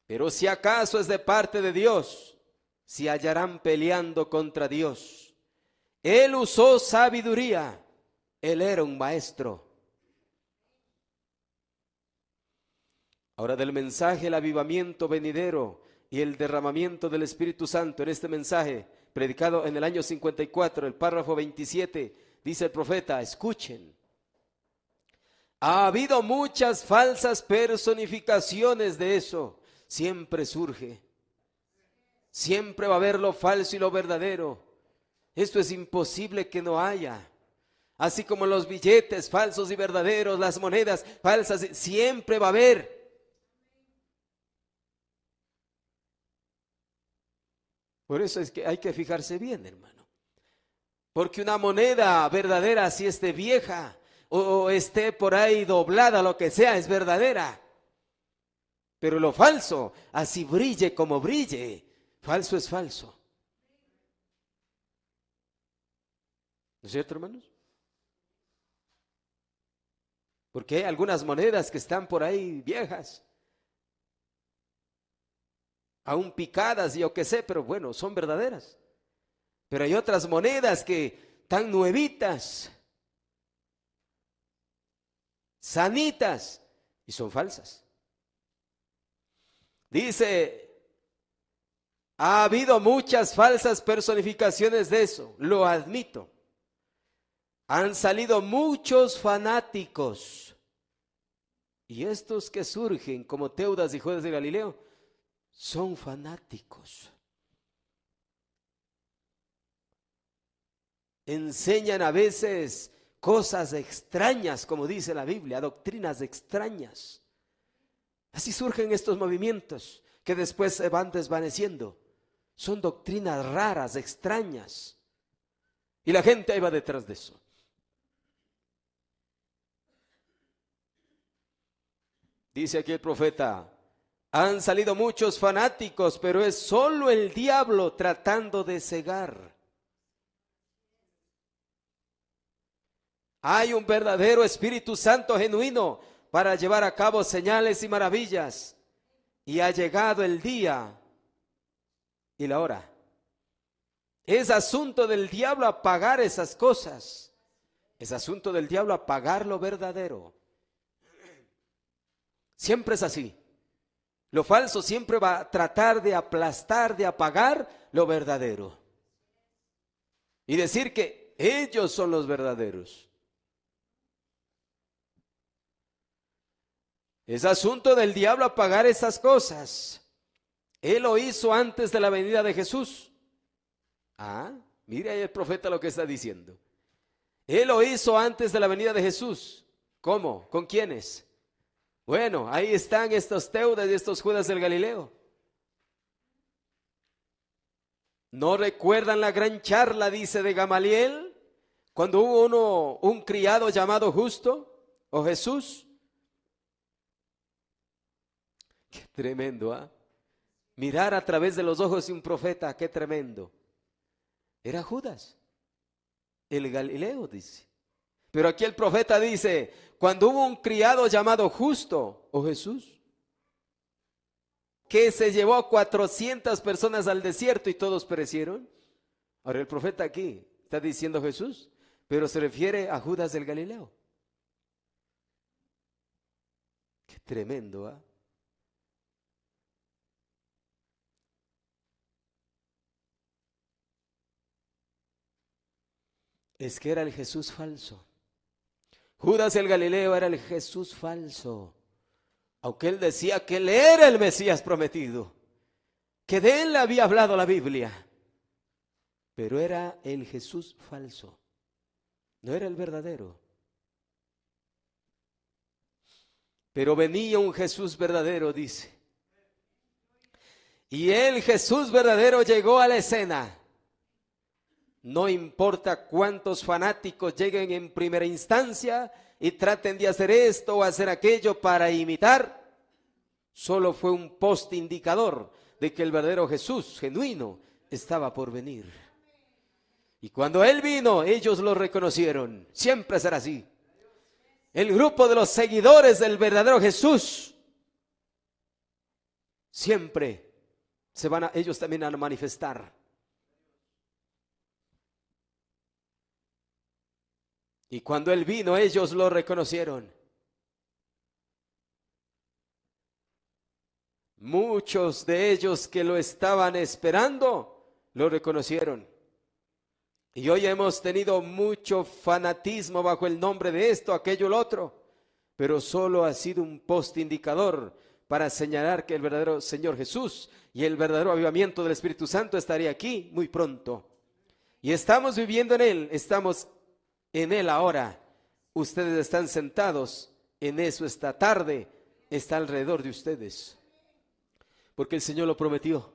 A: Pero si acaso es de parte de Dios, se hallarán peleando contra Dios. Él usó sabiduría, él era un maestro. Ahora del mensaje, el avivamiento venidero y el derramamiento del Espíritu Santo, en este mensaje predicado en el año 54, el párrafo 27, dice el profeta, escuchen. Ha habido muchas falsas personificaciones de eso. Siempre surge. Siempre va a haber lo falso y lo verdadero. Esto es imposible que no haya. Así como los billetes falsos y verdaderos, las monedas falsas, siempre va a haber. Por eso es que hay que fijarse bien, hermano. Porque una moneda verdadera, si esté vieja o esté por ahí doblada, lo que sea, es verdadera. Pero lo falso, así brille como brille, falso es falso. ¿No es cierto, hermanos? Porque hay algunas monedas que están por ahí viejas, aún picadas, yo qué sé, pero bueno, son verdaderas. Pero hay otras monedas que están nuevitas, sanitas, y son falsas. Dice, ha habido muchas falsas personificaciones de eso, lo admito. Han salido muchos fanáticos. Y estos que surgen como Teudas y Judas de Galileo son fanáticos. Enseñan a veces cosas extrañas, como dice la Biblia, doctrinas extrañas. Así surgen estos movimientos que después se van desvaneciendo. Son doctrinas raras, extrañas. Y la gente ahí va detrás de eso. Dice aquí el profeta, han salido muchos fanáticos, pero es solo el diablo tratando de cegar. Hay un verdadero Espíritu Santo genuino para llevar a cabo señales y maravillas. Y ha llegado el día y la hora. Es asunto del diablo apagar esas cosas. Es asunto del diablo apagar lo verdadero. Siempre es así. Lo falso siempre va a tratar de aplastar, de apagar lo verdadero. Y decir que ellos son los verdaderos. Es asunto del diablo apagar esas cosas. Él lo hizo antes de la venida de Jesús. Mire ahí el profeta lo que está diciendo. Él lo hizo antes de la venida de Jesús. ¿Cómo? ¿Con quiénes? Bueno, ahí están estos Teudas y estos Judas del Galileo. ¿No recuerdan la gran charla, dice, de Gamaliel? Cuando hubo un criado llamado Justo o Jesús. Qué tremendo, Mirar a través de los ojos de un profeta, qué tremendo. Era Judas, el Galileo, dice. Pero aquí el profeta dice, cuando hubo un criado llamado Justo o Jesús, que se llevó a 400 personas al desierto y todos perecieron. Ahora el profeta aquí está diciendo Jesús, pero se refiere a Judas del Galileo. Qué tremendo, Es que era el Jesús falso. Judas el Galileo era el Jesús falso. Aunque él decía que él era el Mesías prometido, que de él había hablado la Biblia, pero era el Jesús falso, no era el verdadero. Pero venía un Jesús verdadero, dice. Y el Jesús verdadero llegó a la escena. No importa cuántos fanáticos lleguen en primera instancia y traten de hacer esto o hacer aquello para imitar, solo fue un poste indicador de que el verdadero Jesús genuino estaba por venir. Y cuando Él vino, ellos lo reconocieron. Siempre será así. El grupo de los seguidores del verdadero Jesús siempre ellos también van a manifestar. Y cuando Él vino, ellos lo reconocieron. Muchos de ellos que lo estaban esperando, lo reconocieron. Y hoy hemos tenido mucho fanatismo bajo el nombre de esto, aquello, lo otro. Pero solo ha sido un poste indicador para señalar que el verdadero Señor Jesús y el verdadero avivamiento del Espíritu Santo estaría aquí muy pronto. Y estamos viviendo en Él, estamos en Él ahora. Ustedes están sentados en eso esta tarde, está alrededor de ustedes. Porque el Señor lo prometió,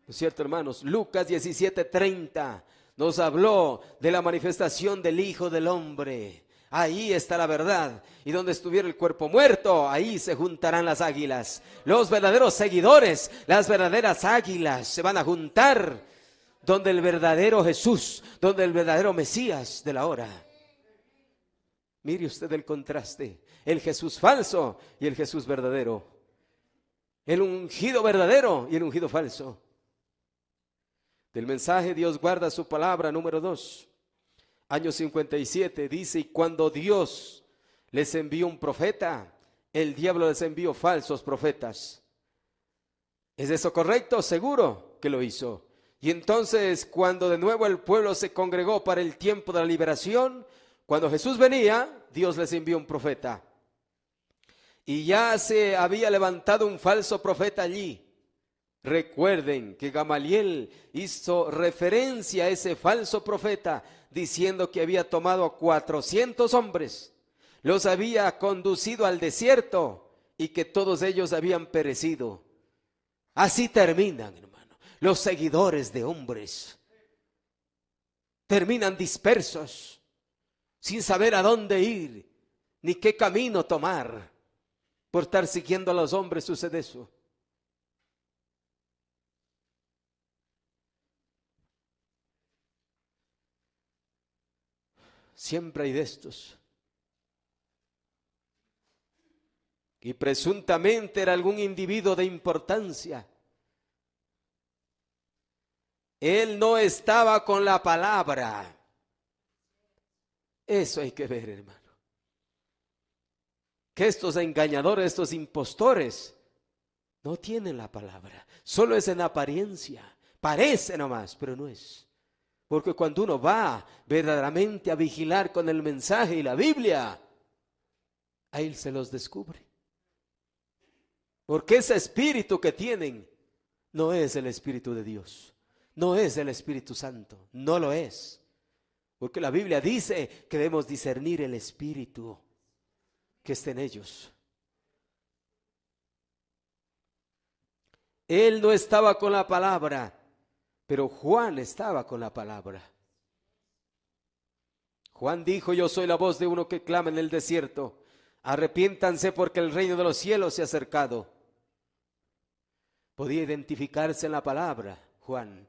A: ¿no es cierto, hermanos? Lucas 17:30, nos habló de la manifestación del Hijo del Hombre. Ahí está la verdad. Y donde estuviera el cuerpo muerto, ahí se juntarán las águilas. Los verdaderos seguidores, las verdaderas águilas se van a juntar donde el verdadero Jesús, donde el verdadero Mesías de la hora. Mire usted el contraste, el Jesús falso y el Jesús verdadero. El ungido verdadero y el ungido falso. Del mensaje Dios guarda su palabra, número 2. Año 57 dice, y cuando Dios les envió un profeta, el diablo les envió falsos profetas. ¿Es eso correcto? Seguro que lo hizo. Y entonces cuando de nuevo el pueblo se congregó para el tiempo de la liberación, cuando Jesús venía, Dios les envió un profeta. Y ya se había levantado un falso profeta allí. Recuerden que Gamaliel hizo referencia a ese falso profeta diciendo que había tomado a 400 hombres, los había conducido al desierto y que todos ellos habían perecido. Así terminan, hermano, los seguidores de hombres. Terminan dispersos, sin saber a dónde ir, ni qué camino tomar. Por estar siguiendo a los hombres sucede eso. Siempre hay de estos. Y presuntamente era algún individuo de importancia. Él no estaba con la palabra. Eso hay que ver, hermano. Que estos engañadores, estos impostores, no tienen la palabra. Solo es en apariencia. Parece nomás, pero no es. Porque cuando uno va verdaderamente a vigilar con el mensaje y la Biblia, a él se los descubre. Porque ese espíritu que tienen no es el Espíritu de Dios. No es el Espíritu Santo. No lo es. Porque la Biblia dice que debemos discernir el espíritu que está en ellos. Él no estaba con la palabra, pero Juan estaba con la palabra. Juan dijo, yo soy la voz de uno que clama en el desierto. Arrepiéntanse porque el reino de los cielos se ha acercado. Podía identificarse en la palabra, Juan.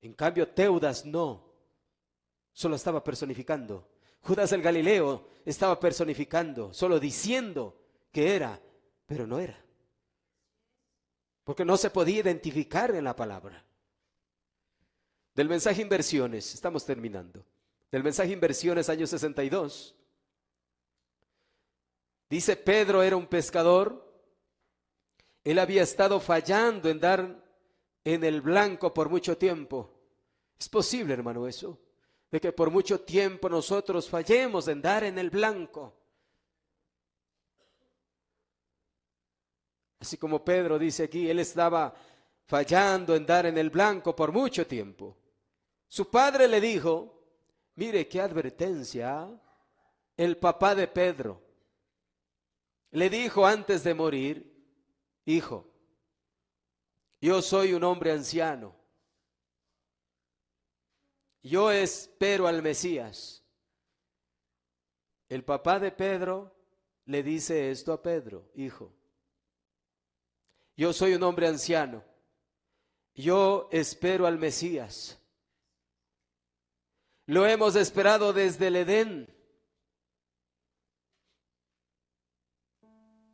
A: En cambio, Teudas no. Solo estaba personificando. Judas el Galileo estaba personificando, solo diciendo que era, pero no era. Porque no se podía identificar en la palabra. Del mensaje Inversiones, estamos terminando. Del mensaje Inversiones, año 62. Dice, Pedro era un pescador. Él había estado fallando en dar en el blanco por mucho tiempo. ¿Es posible, hermano, eso? De que por mucho tiempo nosotros fallemos en dar en el blanco. Así como Pedro dice aquí, él estaba fallando en dar en el blanco por mucho tiempo. Su padre le dijo, mire qué advertencia, el papá de Pedro le dijo antes de morir, hijo, yo soy un hombre anciano. Yo espero al Mesías. El papá de Pedro le dice esto a Pedro, hijo, yo soy un hombre anciano. Yo espero al Mesías. Lo hemos esperado desde el Edén.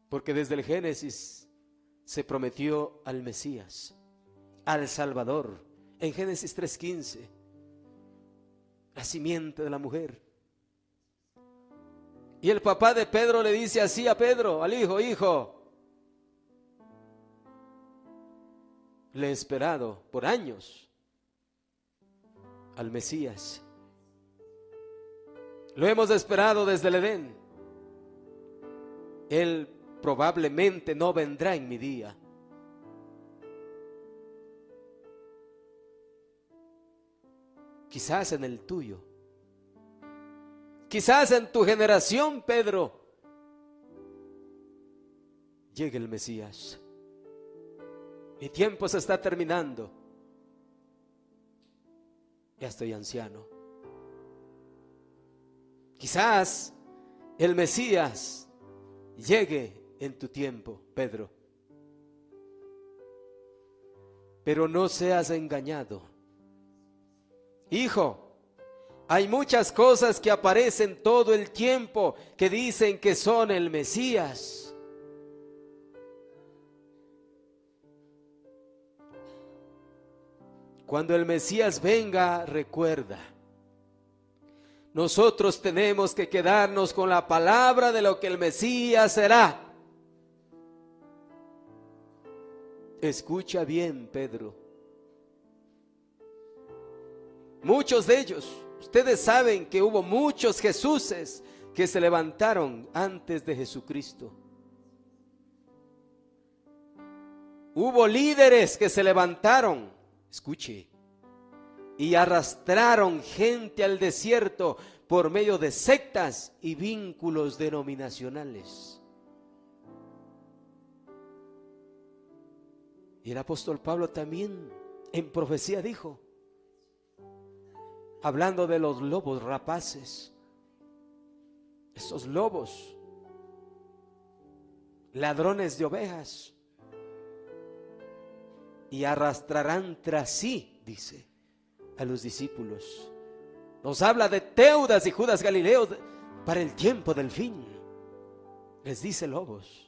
A: Porque desde el Génesis se prometió al Mesías, al Salvador. En Génesis 3:15. La simiente de la mujer. Y el papá de Pedro le dice así a Pedro, al hijo, hijo, le he esperado por años al Mesías. Lo hemos esperado desde el Edén. Él probablemente no vendrá en mi día. Quizás en el tuyo. Quizás en tu generación, Pedro, llegue el Mesías. Mi tiempo se está terminando. ya estoy anciano. Quizás el Mesías llegue en tu tiempo, Pedro. Pero no seas engañado. Hijo, hay muchas cosas que aparecen todo el tiempo que dicen que son el Mesías. Cuando el Mesías venga, recuerda, nosotros tenemos que quedarnos con la palabra de lo que el Mesías será. Escucha bien, Pedro. Muchos de ellos, ustedes saben que hubo muchos Jesuses que se levantaron antes de Jesucristo. Hubo líderes que se levantaron, escuche, y arrastraron gente al desierto por medio de sectas y vínculos denominacionales. Y el apóstol Pablo también en profecía dijo, hablando de los lobos rapaces, esos lobos, ladrones de ovejas, y arrastrarán tras sí, dice, a los discípulos. Nos habla de Teudas y Judas Galileo para el tiempo del fin. Les dice lobos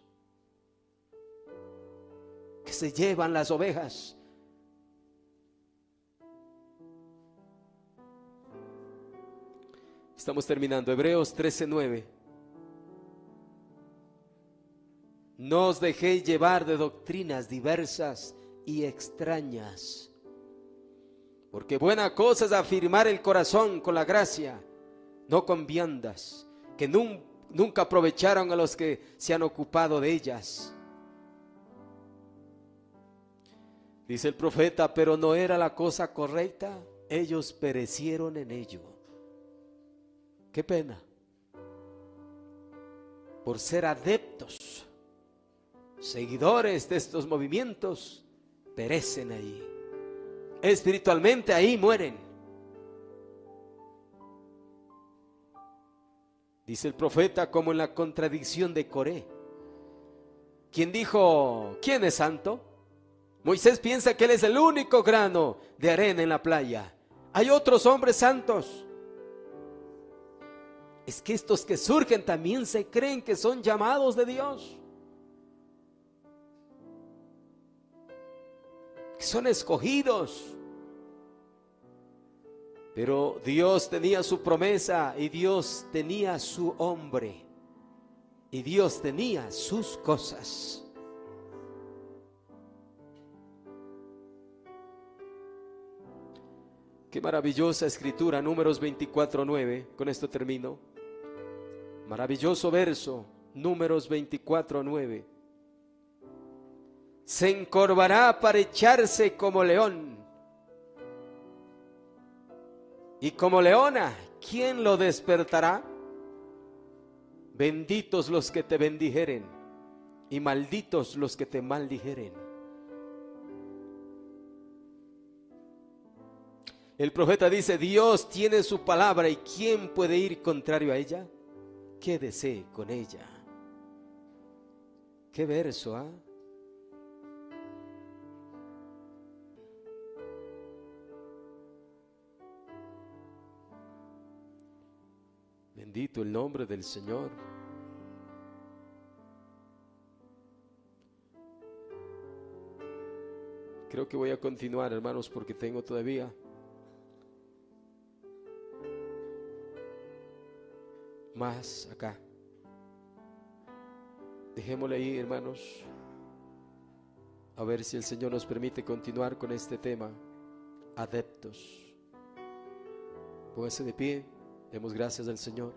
A: que se llevan las ovejas. Estamos terminando. Hebreos 13:9. No os dejéis llevar de doctrinas diversas y extrañas, porque buena cosa es afirmar el corazón con la gracia, no con viandas, que nunca aprovecharon a los que se han ocupado de ellas. Dice el profeta, pero no era la cosa correcta, ellos perecieron en ello. Qué pena. Por ser adeptos, seguidores de estos movimientos, perecen ahí. Espiritualmente ahí mueren. Dice el profeta como en la contradicción de Coré, quien dijo, ¿quién es santo? Moisés piensa que él es el único grano de arena en la playa. Hay otros hombres santos. Es que estos que surgen también se creen que son llamados de Dios, que son escogidos. Pero Dios tenía su promesa y Dios tenía su hombre y Dios tenía sus cosas. Qué maravillosa escritura, Números 24:9. Con esto termino. Maravilloso verso, Números 24:9. Se encorvará para echarse como león, y como leona, ¿quién lo despertará? Benditos los que te bendijeren, y malditos los que te maldijeren. El profeta dice, Dios tiene su palabra, ¿y quién puede ir contrario a ella? Quédese con ella. Qué verso, ¿ah? Bendito el nombre del Señor. Creo que voy a continuar, hermanos, porque tengo todavía más acá. Dejémosle ahí, hermanos, a ver si el Señor nos permite continuar con este tema, adeptos. Póngase de pie, demos gracias al Señor.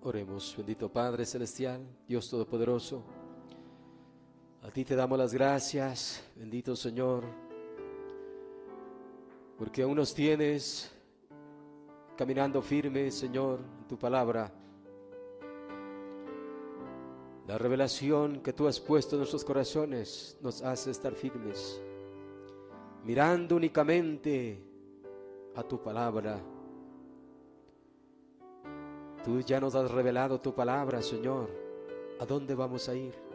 A: Oremos. Bendito Padre Celestial, Dios Todopoderoso, a ti te damos las gracias, bendito Señor, porque aún nos tienes caminando firme, Señor, en tu palabra. La revelación que tú has puesto en nuestros corazones nos hace estar firmes, mirando únicamente a tu palabra. Tú ya nos has revelado tu palabra, Señor. ¿A dónde vamos a ir?